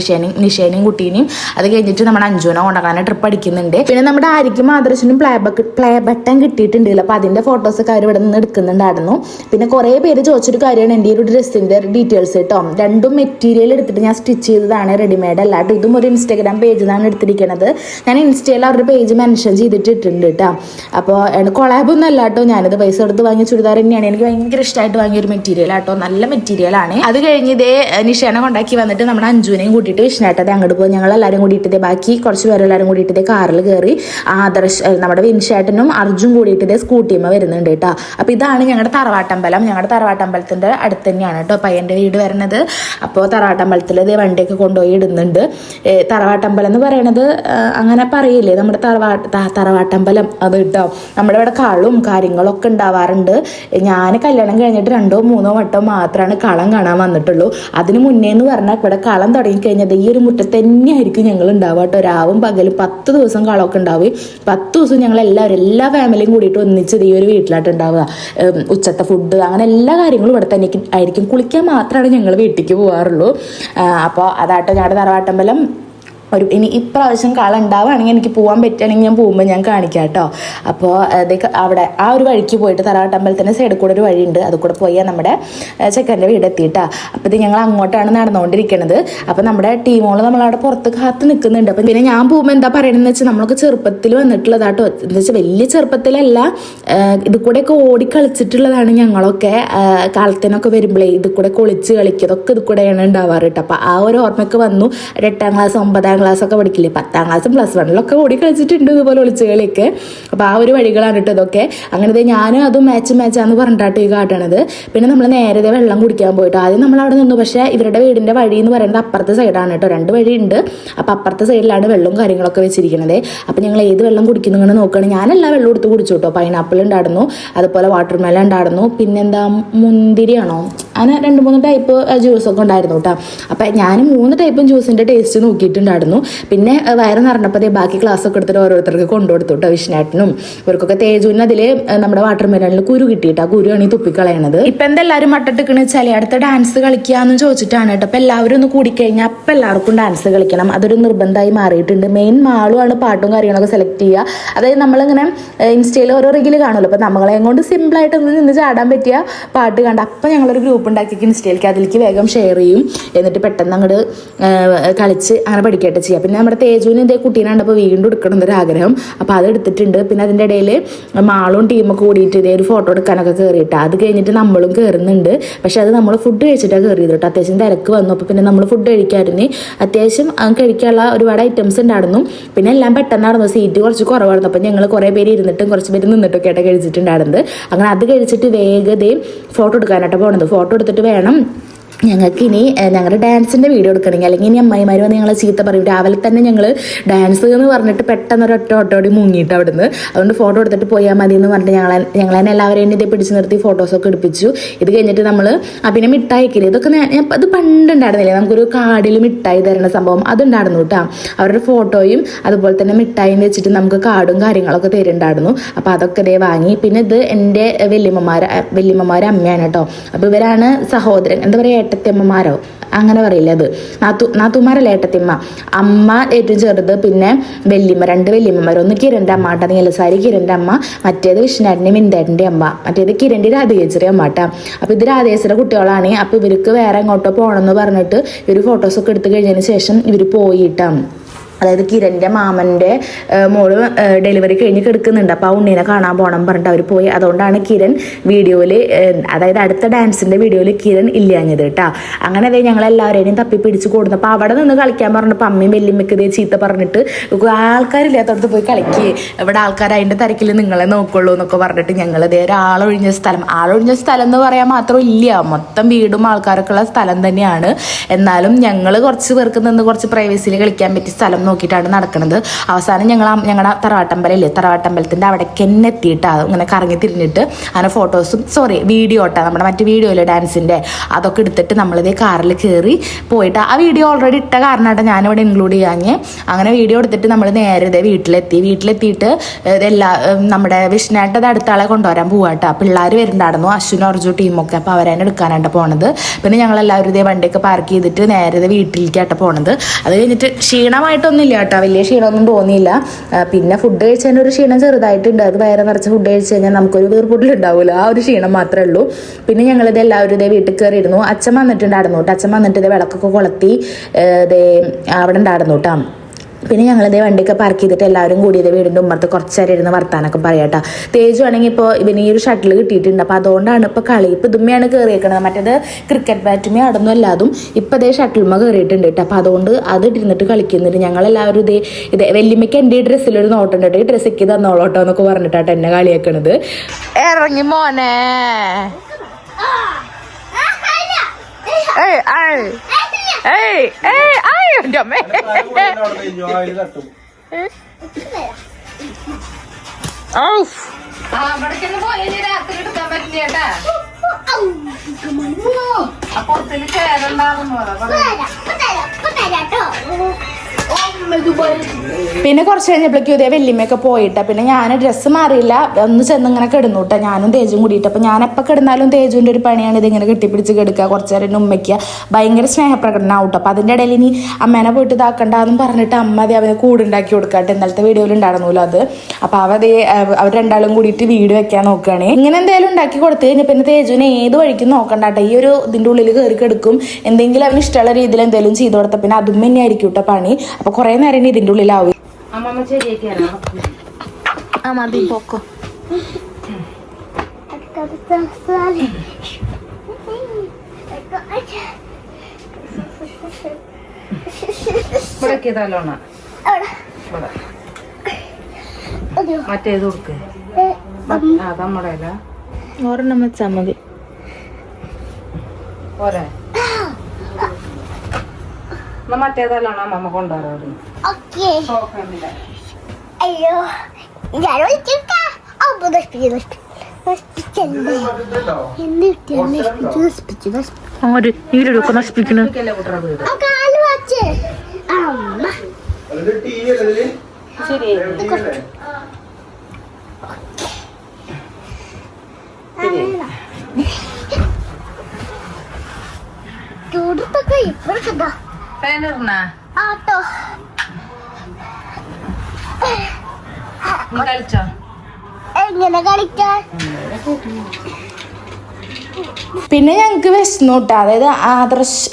നിഷേനെയും കുട്ടീനെയും. അത് കഴിഞ്ഞിട്ട് നമ്മുടെ അഞ്ജുനെ കൊണ്ടാക്കാൻ ട്രിപ്പ് അടിക്കുന്നുണ്ട്. പിന്നെ നമ്മുടെ ആയിരിക്കും മാതൃശ്വനും പ്ലേ ബട്ടൺ കിട്ടിയിട്ടുണ്ടല്ലോ. അപ്പോൾ അതിൻ്റെ ഫോട്ടോസൊക്കെ അവർ ഇവിടെ നിന്ന് എടുക്കുന്നുണ്ടായിരുന്നു. പിന്നെ കുറേ പേര് ചോദിച്ചൊരു കാര്യമാണ് എൻ്റെ ഒരു ഡ്രസ്സിൻ്റെ ഡീറ്റെയിൽസ് കേട്ടോ. രണ്ടും മെറ്റീരിയൽ എടുത്തിട്ട് ഞാൻ സ്റ്റിച്ച് ചെയ്തതാണ്, റെഡിമെയ്ഡ് അല്ല കേട്ടോ. ഇതും ഒരു ഇൻസ്റ്റാഗ്രാം പേജിൽ നിന്നാണ് എടുത്തിരിക്കുന്നത്. ഞാൻ ഇൻസ്റ്റയിൽ അവരുടെ പേജ് മെൻഷൻ ചെയ്തിട്ടിട്ടുണ്ട് കേട്ടോ. അപ്പോൾ കൊളാബൊന്നും അല്ല കേട്ടോ, ഞാനിത് പൈസ കൊടുത്ത് വാങ്ങിയ ചുരിദാർ തന്നെയാണ്. എനിക്ക് ഭയങ്കര ഇഷ്ടമായിട്ട് വാങ്ങിയൊരു മെറ്റീരിയൽ ആട്ടോ, നല്ല മെറ്റീരിയലാണ്. അത് കഴിഞ്ഞ് ഇതേ നിഷേനെ കൊണ്ടാക്കി വന്നിട്ട് നമ്മുടെ അഞ്ജുനെയും കൂട്ടിയിട്ട് വിഷ്ണേട്ടത്തെ അങ്ങോട്ട് പോകും. ഞങ്ങളെല്ലാവരും കൂടിയിട്ട് ബാക്കി കുറച്ച് പേരെല്ലാവരും കൂടിയിട്ട് കാറിൽ കയറി ആദർശ് നമ്മുടെ വിൻഷേട്ടനും അർജുൻ കൂടിയിട്ട് സ്കൂട്ടിയമ്മ വരുന്നുണ്ട് കേട്ടോ. അപ്പോൾ ഇതാണ് ഞങ്ങളുടെ തറവാട്ടമ്പലം. ഞങ്ങളുടെ തറവാട്ടമ്പലത്തിൻ്റെ അടുത്ത് തന്നെയാണ് കേട്ടോ പയ്യൻ്റെ വീട് വരുന്നത്. അപ്പോൾ തറവാട്ടമ്പലത്തിൽ ഇതേ വണ്ടിയൊക്കെ കൊണ്ടുപോയി ഇടുന്നുണ്ട്. തറവാട്ടമ്പലം എന്ന് പറയണത് അങ്ങനെ പറയില്ലേ, നമ്മുടെ തറവാട്ടമ്പലം അത് കേട്ടോ. നമ്മുടെ ഇവിടെ കളും കാര്യങ്ങളൊക്കെ ഉണ്ടാവാറുണ്ട്. ഞാൻ കല്യാണം കഴിഞ്ഞിട്ട് 2-3 വട്ടം മാത്രമാണ് കളം കാണാൻ വന്നിട്ടുള്ളൂ. അതിന് മുന്നേ എന്ന് പറഞ്ഞാൽ ഇവിടെ കളം തുടങ്ങിക്കഴിഞ്ഞത് ഈ ഒരു മുറ്റത്ത് തന്നെയായിരിക്കും ഞങ്ങൾ ഉണ്ടാവുക കേട്ടോ. രാവും പകലും 10 ദിവസം കളമൊക്കെ ഉണ്ടാവും. 10 ദിവസം ഞങ്ങളെല്ലാവരും എല്ലാ ഫാമിലിയും കൂടിയിട്ട് ഒന്നിച്ച് ഈ ഒരു വീട്ടിലായിട്ട് ഉണ്ടാവുക. ഉച്ചത്തെ ഫുഡ് അങ്ങനെ എല്ലാ കാര്യങ്ങളും ഇവിടെ തന്നെ ആയിരിക്കും. കുളിക്കാൻ മാത്രമാണ് ഞങ്ങൾ വീട്ടിലേക്ക് പോകാറുള്ളൂ. അപ്പോൾ അതാട്ടോ ഞങ്ങളുടെ തറവാട്ടമ്പലം. ഇനി ഇപ്രാവശ്യം കാള ഉണ്ടാവുകയാണെങ്കിൽ എനിക്ക് പോകാൻ പറ്റുകയാണെങ്കിൽ ഞാൻ പോകുമ്പോൾ ഞാൻ കാണിക്കാം കേട്ടോ. അപ്പോൾ അവിടെ ആ ഒരു വഴിക്ക് പോയിട്ട് തറവാട്ടമ്പലത്തിൻ്റെ സൈഡിൽ കൂടെ ഒരു വഴിയുണ്ട്, അത് കൂടെ പോയാൽ നമ്മുടെ ചെക്കൻ്റെ വീട് എത്തിയിട്ടാ. അപ്പോൾ ഇത് ഞങ്ങൾ അങ്ങോട്ടാണ് നടന്നുകൊണ്ടിരിക്കുന്നത്. അപ്പോൾ നമ്മുടെ ടീമോള് നമ്മളവിടെ പുറത്ത് കാത്ത് നിൽക്കുന്നുണ്ട്. അപ്പം പിന്നെ ഞാൻ പോകുമ്പോൾ എന്താ പറയണമെന്ന് വെച്ചാൽ നമ്മളൊക്കെ ചെറുപ്പത്തിൽ വന്നിട്ടുള്ളതാട്ടോ. എന്താ വെച്ചാൽ വലിയ ചെറുപ്പത്തിലല്ല, ഇത് കൂടെയൊക്കെ ഓടി കളിച്ചിട്ടുള്ളതാണ് ഞങ്ങളൊക്കെ. കാലത്തിനൊക്കെ വരുമ്പോഴേ ഇത് കൂടെ കൊളിച്ച് കളിക്കുക ഇതൊക്കെ ഇത് കൂടെയാണ് ഉണ്ടാവാറ് കേട്ടോ. അപ്പോൾ ആ ഒരു ഓർമ്മയൊക്കെ വന്നു. 8ാം ക്ലാസ് 9ാം ക്ലാസ്സൊക്കെ പഠിക്കില്ലേ, 10ാം ക്ലാസ്സും +1 ഓടി കളിച്ചിട്ടുണ്ട് ഇതുപോലെ ഒളിച്ച് കളിയൊക്കെ. അപ്പോൾ ആ ഒരു വഴികളാണ് കേട്ടോ ഇതൊക്കെ. അങ്ങനെ ഞാനും അതും മാച്ചാന്ന് പറഞ്ഞിട്ടാട്ടോ ഈ കാട്ടണത്. പിന്നെ നമ്മൾ നേരെ വെള്ളം കുടിക്കാൻ പോയിട്ട് ആദ്യം നമ്മൾ അവിടെ നിന്നു. പക്ഷേ ഇവരുടെ വീടിൻ്റെ വഴി എന്ന് പറയുന്നത് അപ്പുറത്തെ സൈഡാണ് കേട്ടോ. 2 വഴിയുണ്ട്. അപ്പോൾ അപ്പുറത്തെ സൈഡിലാണ് വെള്ളവും കാര്യങ്ങളൊക്കെ വെച്ചിരിക്കുന്നത്. അപ്പോൾ ഞങ്ങൾ ഏത് വെള്ളം കുടിക്കുന്നു ഇങ്ങനെ നോക്കുകയാണെങ്കിൽ ഞാനെല്ലാ വെള്ളം എടുത്ത് കുടിച്ചു കേട്ടോ. പൈനാപ്പിൾ ഉണ്ടായിരുന്നു, അതുപോലെ വാട്ടർമെലൺ ഉണ്ടായിരുന്നു, പിന്നെന്താ മുന്തിരിയാണോ, അങ്ങനെ 2-3 ടൈപ്പ് ജ്യൂസൊക്കെ ഉണ്ടായിരുന്നു കേട്ടോ. അപ്പം ഞാൻ 3 ടൈപ്പും ജ്യൂസിൻ്റെ ടേസ്റ്റ് നോക്കിയിട്ടുണ്ടായിരുന്നു. പിന്നെ വയറ് നിറഞ്ഞപ്പോൾ ബാക്കി ക്ലാസ്സൊക്കെ എടുത്തിട്ട് ഓരോരുത്തർക്ക് കൊണ്ടുകൊടുത്തു കേട്ടോ. വിഷ്ണേട്ടനും ഇവർക്കൊക്കെ. തേജുവിന് അതിൽ നമ്മുടെ വാട്ടർമെലണിൽ കുരു കിട്ടിയിട്ട് ആ കുരുവാണ് ഈ തുപ്പിക്കളയണത്. ഇപ്പം എന്തെല്ലാവരും മട്ടിട്ടിക്കണെന്ന് വെച്ചാൽ അടുത്ത ഡാൻസ് കളിക്കാന്ന് ചോദിച്ചിട്ടാണ് കേട്ടോ. അപ്പം എല്ലാവരും ഒന്ന് കൂടിക്കഴിഞ്ഞാൽ അപ്പം എല്ലാവർക്കും ഡാൻസ് കളിക്കണം, അതൊരു നിർബന്ധമായി മാറിയിട്ടുണ്ട്. മെയിൻ മാളുമാണ് പാട്ടും കാര്യങ്ങളൊക്കെ സെലക്ട് ചെയ്യുക. അതായത് നമ്മളിങ്ങനെ ഇൻസ്റ്റയിൽ ഓരോ റീല് കാണുമല്ലോ, അപ്പം നമ്മളെ കൊണ്ട് സിമ്പിളായിട്ട് ഒന്ന് നിന്ന് ചാടാൻ പറ്റിയ പാട്ട് കണ്ട് അപ്പം ഞങ്ങളൊരു ഗ്രൂപ്പ് ഉണ്ടാക്കി ഇൻസ്റ്റയിലേക്ക് അതിലേക്ക് വേഗം ഷെയർ ചെയ്യും. എന്നിട്ട് പെട്ടെന്ന് അങ്ങോട്ട് കളിച്ച് അങ്ങനെ പഠിക്കട്ടെ ചെയ്യാം. പിന്നെ നമ്മുടെ തേജുവിന് ഇതേ കുട്ടീനെ കണ്ടപ്പോൾ വീണ്ടും എടുക്കണം എന്നൊരാഗ്രഹം. അപ്പോൾ അത് എടുത്തിട്ടുണ്ട്. പിന്നെ അതിൻ്റെ ഇടയിൽ മാളും ടീമൊക്കെ കൂടിയിട്ട് ഇതേ ഒരു ഫോട്ടോ എടുക്കാനൊക്കെ കയറിയിട്ട് അത് കഴിഞ്ഞിട്ട് നമ്മളും കയറുന്നുണ്ട്. പക്ഷെ അത് നമ്മൾ ഫുഡ് കഴിച്ചിട്ടാണ് കയറിയത് കേട്ടോ. അത്യാവശ്യം തിരക്ക് വന്നു. അപ്പോൾ പിന്നെ നമ്മൾ ഫുഡ് കഴിക്കാമായിരുന്നു. അത്യാവശ്യം കഴിക്കാനുള്ള ഒരുപാട് ഐറ്റംസ് ഉണ്ടായിരുന്നു. പിന്നെ എല്ലാം പെട്ടെന്നായിരുന്നു, സീറ്റ് കുറച്ച് കുറവായിരുന്നു. അപ്പം ഞങ്ങൾ കുറേ പേര് ഇരുന്നിട്ടും കുറച്ച് പേര് നിന്നിട്ടൊക്കെ ആയിട്ട് കഴിച്ചിട്ടുണ്ടായിരുന്നത്. അങ്ങനെ അത് കഴിച്ചിട്ട് വേഗതയും ഫോട്ടോ എടുക്കാനായിട്ട് പോകണത്. ഫോട്ടോ എടുത്തിട്ട് വേണം ഞങ്ങൾക്കിനി ഞങ്ങളുടെ ഡാൻസിൻ്റെ വീഡിയോ എടുക്കണമെങ്കിൽ, അല്ലെങ്കിൽ ഇനി അമ്മായിമാർ വന്ന് ഞങ്ങളെ ചീത്ത പറയും. രാവിലെ തന്നെ ഞങ്ങൾ ഡാൻസ് എന്ന് പറഞ്ഞിട്ട് പെട്ടെന്ന് ഓട്ടോടി മുങ്ങിയിട്ട് അവിടുന്ന്. അതുകൊണ്ട് ഫോട്ടോ എടുത്തിട്ട് പോയാൽ മതി എന്ന് പറഞ്ഞിട്ട് ഞങ്ങൾ തന്നെ എല്ലാവരെയും ഇതേ പിടിച്ച് നിർത്തി ഫോട്ടോസൊക്കെ എടുപ്പിച്ചു. ഇത് കഴിഞ്ഞിട്ട് നമ്മൾ പിന്നെ മിഠായിക്കില്ലേ, ഇതൊക്കെ അത് പണ്ടുണ്ടായിരുന്നില്ലേ, നമുക്കൊരു കാർഡിൽ മിഠായി തരുന്ന സംഭവം അതുണ്ടായിരുന്നു കേട്ടോ. അവരുടെ ഫോട്ടോയും അതുപോലെ തന്നെ മിഠായിയും വെച്ചിട്ട് നമുക്ക് കാർഡും കാര്യങ്ങളൊക്കെ തരുന്നുണ്ടായിരുന്നു. അപ്പോൾ അതൊക്കെ ഇതേ വാങ്ങി. പിന്നെ ഇത് എൻ്റെ വല്യമ്മമാരെ അമ്മയാണ് കേട്ടോ. അപ്പോൾ ഇവരാണ് സഹോദരൻ, എന്താ പറയുക, ഏട്ടത്തിയമ്മമാരോ അങ്ങനെ പറയില്ല, അത് നാത്തുമാരല്ല, ഏട്ടത്തിയമ്മ. അമ്മ ഏറ്റവും ചെറുത്, പിന്നെ വല്യമ്മ, 2 വല്യമ്മമാർ. ഒന്ന് കിരണിൻ്റെ അമ്മ കേട്ടോ, നീലസാരി കിരണിൻ്റെ അമ്മ. മറ്റേത് വിഷ്ണുവിൻ്റെ മിന്തേട്ടൻ്റെ അമ്മ. മറ്റേത് കിരണിൻ്റെ രാധേശ്വരി അമ്മ കേട്ടോ. അപ്പോൾ ഇത് രാധേശ്വരിയുടെ കുട്ടികളാണ്. അപ്പോൾ ഇവർക്ക് വേറെ എങ്ങോട്ടോ പോകണമെന്ന് പറഞ്ഞിട്ട് ഇവർ ഫോട്ടോസൊക്കെ എടുത്ത് കഴിഞ്ഞതിന് ശേഷം ഇവർ പോയിട്ടാണ്. അതായത് കിരണിൻ്റെ മാമൻ്റെ മോള് ഡെലിവറി കഴിഞ്ഞ് കിടക്കുന്നുണ്ട്. അപ്പോൾ ആ ഉണ്ണീനെ കാണാൻ പോകണം പറഞ്ഞിട്ട് അവർ പോയി. അതുകൊണ്ടാണ് കിരൺ വീഡിയോയിൽ, അതായത് അടുത്ത ഡാൻസിൻ്റെ വീഡിയോയിൽ കിരൺ ഇല്ലാഞ്ഞത് കേട്ടോ. അങ്ങനെ അതേ ഞങ്ങളെല്ലാവരെയും തപ്പി പിടിച്ച് കൊടുന്നപ്പോൾ അവിടെ നിന്ന് കളിക്കാൻ പറഞ്ഞപ്പോൾ അമ്മയും വെല്ലുമ്മയ്ക്ക് ഇതേ ചീത്ത പറഞ്ഞിട്ട് ആൾക്കാരില്ലാത്തടത്ത് പോയി കളിക്കുക, ഇവിടെ ആൾക്കാർ അതിൻ്റെ തിരക്കിൽ നിങ്ങളെ നോക്കുള്ളൂ എന്നൊക്കെ പറഞ്ഞിട്ട് ഞങ്ങളിതേ ആളൊഴിഞ്ഞ സ്ഥലം എന്ന് പറയാൻ മാത്രം ഇല്ല, മൊത്തം വീടും ആൾക്കാരൊക്കെ ഉള്ള സ്ഥലം തന്നെയാണ്. എന്നാലും ഞങ്ങൾ കുറച്ച് പേർക്ക് നിന്ന് കുറച്ച് പ്രൈവസിയിൽ കളിക്കാൻ പറ്റിയ സ്ഥലം നോക്കിയിട്ടാണ് നടക്കുന്നത്. അവസാനം ഞങ്ങളുടെ തറവാട്ടമ്പലത്തിൻ്റെ അവിടേക്ക് തന്നെ എത്തിയിട്ടാണ് ഇങ്ങനെ കറങ്ങി തിരിഞ്ഞിട്ട് അങ്ങനെ ഫോട്ടോസും വീഡിയോ നമ്മുടെ മറ്റു വീഡിയോയിലെ ഡാൻസിൻ്റെ അതൊക്കെ എടുത്തിട്ട് നമ്മളിതേ കാറിൽ കയറി പോയിട്ട്, ആ വീഡിയോ ഓൾറെഡി ഇട്ട കാരണമായിട്ട് ഞാനിവിടെ ഇൻക്ലൂഡ് ചെയ്യാഞ്ഞ്. അങ്ങനെ വീഡിയോ എടുത്തിട്ട് നമ്മൾ നേരെ ഇതേ വീട്ടിലെത്തിയിട്ട് നമ്മുടെ വിഷ്ണുട്ടത് അടുത്ത ആളെ കൊണ്ടുവരാൻ പോവാട്ടോ. പിള്ളേർ വരുന്നുണ്ടായിരുന്നു, അശ്വിനും അർജു ടീമൊക്കെ. അപ്പോൾ അവരെന്നെ എടുക്കാനായിട്ട് പോണത്. പിന്നെ ഞങ്ങളെല്ലാവരും ഇതേ വണ്ടിയൊക്കെ പാർക്ക് ചെയ്തിട്ട് നേരെ വീട്ടിലേക്കായിട്ട് പോണത്. അത് കഴിഞ്ഞിട്ട് ക്ഷീണമായിട്ടൊന്നും ഇല്ല കേട്ടോ, വലിയ ക്ഷീണമൊന്നും തോന്നിയില്ല. പിന്നെ ഫുഡ് കഴിച്ചതിൻ്റെ ഒരു ക്ഷീണം ചെറുതായിട്ടുണ്ട്. അത് വയറ് നിറച്ച് ഫുഡ് കഴിച്ച് കഴിഞ്ഞാൽ നമുക്കൊരു വീർപ്പുട്ടിലുണ്ടാവില്ല, ആ ഒരു ക്ഷീണം മാത്രമേ ഉള്ളൂ. പിന്നെ ഞങ്ങളിത് എല്ലാവരും ഇതേ വീട്ടിൽ കയറിയിരുന്നു. അച്ഛൻ വന്നിട്ടുണ്ടായിരുന്നു കേട്ടോ. അച്ഛൻ വന്നിട്ട് ഇതേ വിളക്കൊക്കെ കൊളുത്തി അവിടെ ഉണ്ടായിരുന്നു കേട്ടോ. പിന്നെ ഞങ്ങളിതേ വണ്ടിയൊക്കെ പാർക്ക് ചെയ്തിട്ട് എല്ലാവരും കൂടി ഇതേ വീടിൻ്റെ ഉമ്മർത്ത് കുറച്ച് നേരം ഇരുന്ന് വർത്താനൊക്കെ പറയാട്ടോ. തേജു ആണെങ്കിൽ ഇപ്പോൾ ഇവന് ഈ ഒരു ഷട്ടിൽ കിട്ടിയിട്ടുണ്ട്. അപ്പോൾ അതുകൊണ്ടാണ് ഇപ്പോൾ കളി ഇപ്പോൾ ഇതുമ്മയാണ് കയറിയേക്കണത്. മറ്റേത് ക്രിക്കറ്റ് ബാറ്റുമേ അടന്നും അല്ലാതും ഇപ്പം ഇതേ ഷട്ടിൽമ കയറിയിട്ടുണ്ട് കേട്ടോ. അപ്പോൾ അതുകൊണ്ട് അത് ഇരുന്നിട്ട് കളിക്കുന്നുണ്ട്. ഞങ്ങളെല്ലാവരും ഇതേ വെല്ലുമ്മയ്ക്ക് എൻ്റെ ഈ ഡ്രസ്സിലൊരു നോട്ടുണ്ട് കേട്ടോ, ഈ ഡ്രസ്സ് ഒക്കെ തന്നോളോട്ടോ എന്നൊക്കെ പറഞ്ഞിട്ടാട്ടോ എന്നെ കളിയാക്കണത്. ഇറങ്ങി മോനെ പിന്നെ കുറച്ച് കഴിഞ്ഞപ്പോഴേക്കും ഇതേ വെല്ലിമ്മയൊക്കെ പോയിട്ടാ. പിന്നെ ഞാൻ ഡ്രസ്സ് മാറിയില്ല, ഒന്ന് ചെന്ന് ഇങ്ങനെ കിടന്നു കേട്ടോ, ഞാനും തേജും കൂടിയിട്ട്. അപ്പം ഞാനെപ്പോൾ കിടന്നാലും തേജുവിൻ്റെ ഒരു പണിയാണ് ഇതിങ്ങനെ കെട്ടിപ്പിടിച്ച് കിടക്കുക, കുറച്ച് നേരം ഉമ്മയ്ക്കുക, ഭയങ്കര സ്നേഹപ്രകടനം ആവട്ടോ. അപ്പം അതിൻ്റെ ഇടയിൽ ഇനി അമ്മേനെ പോയിട്ട് ഇതാക്കണ്ടെന്നും പറഞ്ഞിട്ട് അമ്മ അതേ അവന് കൂടുണ്ടാക്കി കൊടുക്കട്ടെ. ഇന്നലത്തെ വീഡിയോയിൽ ഉണ്ടായിരുന്നല്ലോ അത്. അപ്പോൾ അവർ രണ്ടാളും കൂടിയിട്ട് വീട് വെക്കാൻ നോക്കുകയാണ്. ഇങ്ങനെ എന്തെങ്കിലും ഉണ്ടാക്കി കൊടുത്തു കഴിഞ്ഞാൽ പിന്നെ തേജുവിനെ ഏത് വഴിക്കും നോക്കണ്ടാട്ടെ, ഈ ഒരു ഇതിൻ്റെ ഉള്ളിൽ കയറി കിടക്കും. എന്തെങ്കിലും അവന് ഇഷ്ടമുള്ള രീതിയിൽ എന്തെങ്കിലും ചെയ്തു കൊടുത്താൽ പിന്നെ അതും തന്നെ ആയിരിക്കും കേട്ടോ പണി. അപ്പോൾ കുറേ നേരം ഇതിൻ്റെ ഉള്ളിലാവും. മതി പോക്കോ. മറ്റേത് കൊടുക്ക്, നമ്മുടെ ഒരെണ്ണം വെച്ചാ മതി. പോരെ മറ്റേതല്ലോണോ അമ്മ കൊണ്ടുവരാറ്? അയ്യോ നശിപ്പിക്കണ ശരി. എങ്ങനെ കളിക്കാൻ? പിന്നെ ഞങ്ങൾക്ക് വിശന്നു കേട്ടോ, അതായത്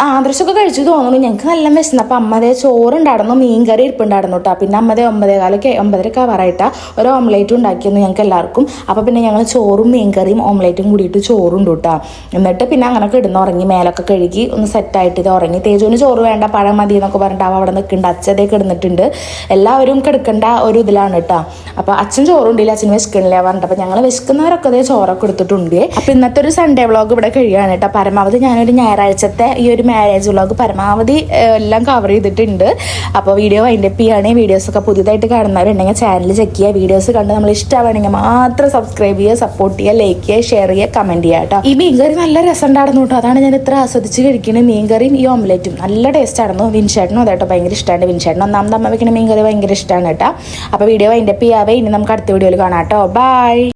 ആദർശമൊക്കെ കഴിച്ചു തോന്നുന്നു. ഞങ്ങൾക്ക് നല്ല വിശന്നു. അപ്പം അമ്മ അതേ ചോറുണ്ടായിരുന്നു, മീൻകറി ഇരിപ്പുണ്ടായിരുന്നു കേട്ടോ. പിന്നെ അമ്മ 9:15 ആവാറായിട്ടാ ഒരു ഓംലേറ്റ് ഉണ്ടാക്കിയിരുന്നു ഞങ്ങൾക്ക് എല്ലാവർക്കും. അപ്പം പിന്നെ ഞങ്ങൾ ചോറും മീൻകറിയും ഓംലേറ്റും കൂടിയിട്ട് ചോറുണ്ട് കേട്ടോ. എന്നിട്ട് പിന്നെ അങ്ങനെ കിടന്നുറങ്ങി, മേലൊക്കെ കഴുകി ഒന്ന് സെറ്റായിട്ട് ഇത് ഉറങ്ങി. തേജുവിന് ചോറ് വേണ്ട, പഴം മതി എന്നൊക്കെ പറഞ്ഞിട്ട് അവ അവിടെ നിൽക്കുന്നുണ്ട്. അച്ഛതേ കിടന്നിട്ടുണ്ട്. എല്ലാവരും കിടക്കേണ്ട ഒരു ഇതിലാണ് കേട്ടോ. അപ്പോൾ അച്ഛൻ ചോറുണ്ടില്ല, അച്ഛന് വിശക്കണില്ല പറഞ്ഞിട്ട്. അപ്പം ഞങ്ങൾ വിശക്കുന്നവരൊക്കെ അതേ ചോറൊക്കെ എടുത്തിട്ടുണ്ട്. അപ്പം ഇന്നത്തെ ഒരു സൺഡേ വ്ളോഗ് ഇവിടെ കഴിയുകയാണ് കേട്ടോ. പരമാവധി ഞാനൊരു ഞായറാഴ്ചത്തെ ഈ ഒരു മാരേജ് വ്ളോഗ് പരമാവധി എല്ലാം കവർ ചെയ്തിട്ടുണ്ട്. അപ്പോൾ വീഡിയോ വൈൻഡപ്പ് ചെയ്യുകയാണെങ്കിൽ വീഡിയോസൊക്കെ പുതിയതായിട്ട് കാണുന്നവരുണ്ടെങ്കിൽ ചാനൽ ചെക്ക് ചെയ്യുക. വീഡിയോസ് കണ്ട് നമ്മൾ ഇഷ്ടമാണെങ്കിൽ മാത്രം സബ്സ്ക്രൈബ് ചെയ്യുക, സപ്പോർട്ട് ചെയ്യുക, ലൈക്ക് ചെയ്യുക, ഷെയർ ചെയ്യുക, കമൻറ്റ് ചെയ്യുക കേട്ടോ. ഈ മീൻകറി നല്ല രസം ഉണ്ടായിരുന്നു കേട്ടോ. അതാണ് ഞാൻ ഇത്ര ആസ്വദിച്ച് കഴിക്കുന്നത്. മീൻകറിയും ഈ ഓംലേറ്റും നല്ല ടേസ്റ്റ് ആയിരുന്നു. വിൻഷേട്ടനും അതായിട്ടോ ഭയങ്കര ഇഷ്ടമാണ്. വിൻഷേട്ടനും ഒന്നാമത് അമ്മ വെക്കുന്ന മീൻകറി ഭയങ്കര ഇഷ്ടമാണ് കേട്ടോ. അപ്പോൾ വീഡിയോ വൈൻഡപ്പ് ചെയ്യാവേ. ഇനി നമുക്ക് അടുത്ത വീഡിയോയിൽ കാണാം കേട്ടോ. ബൈ.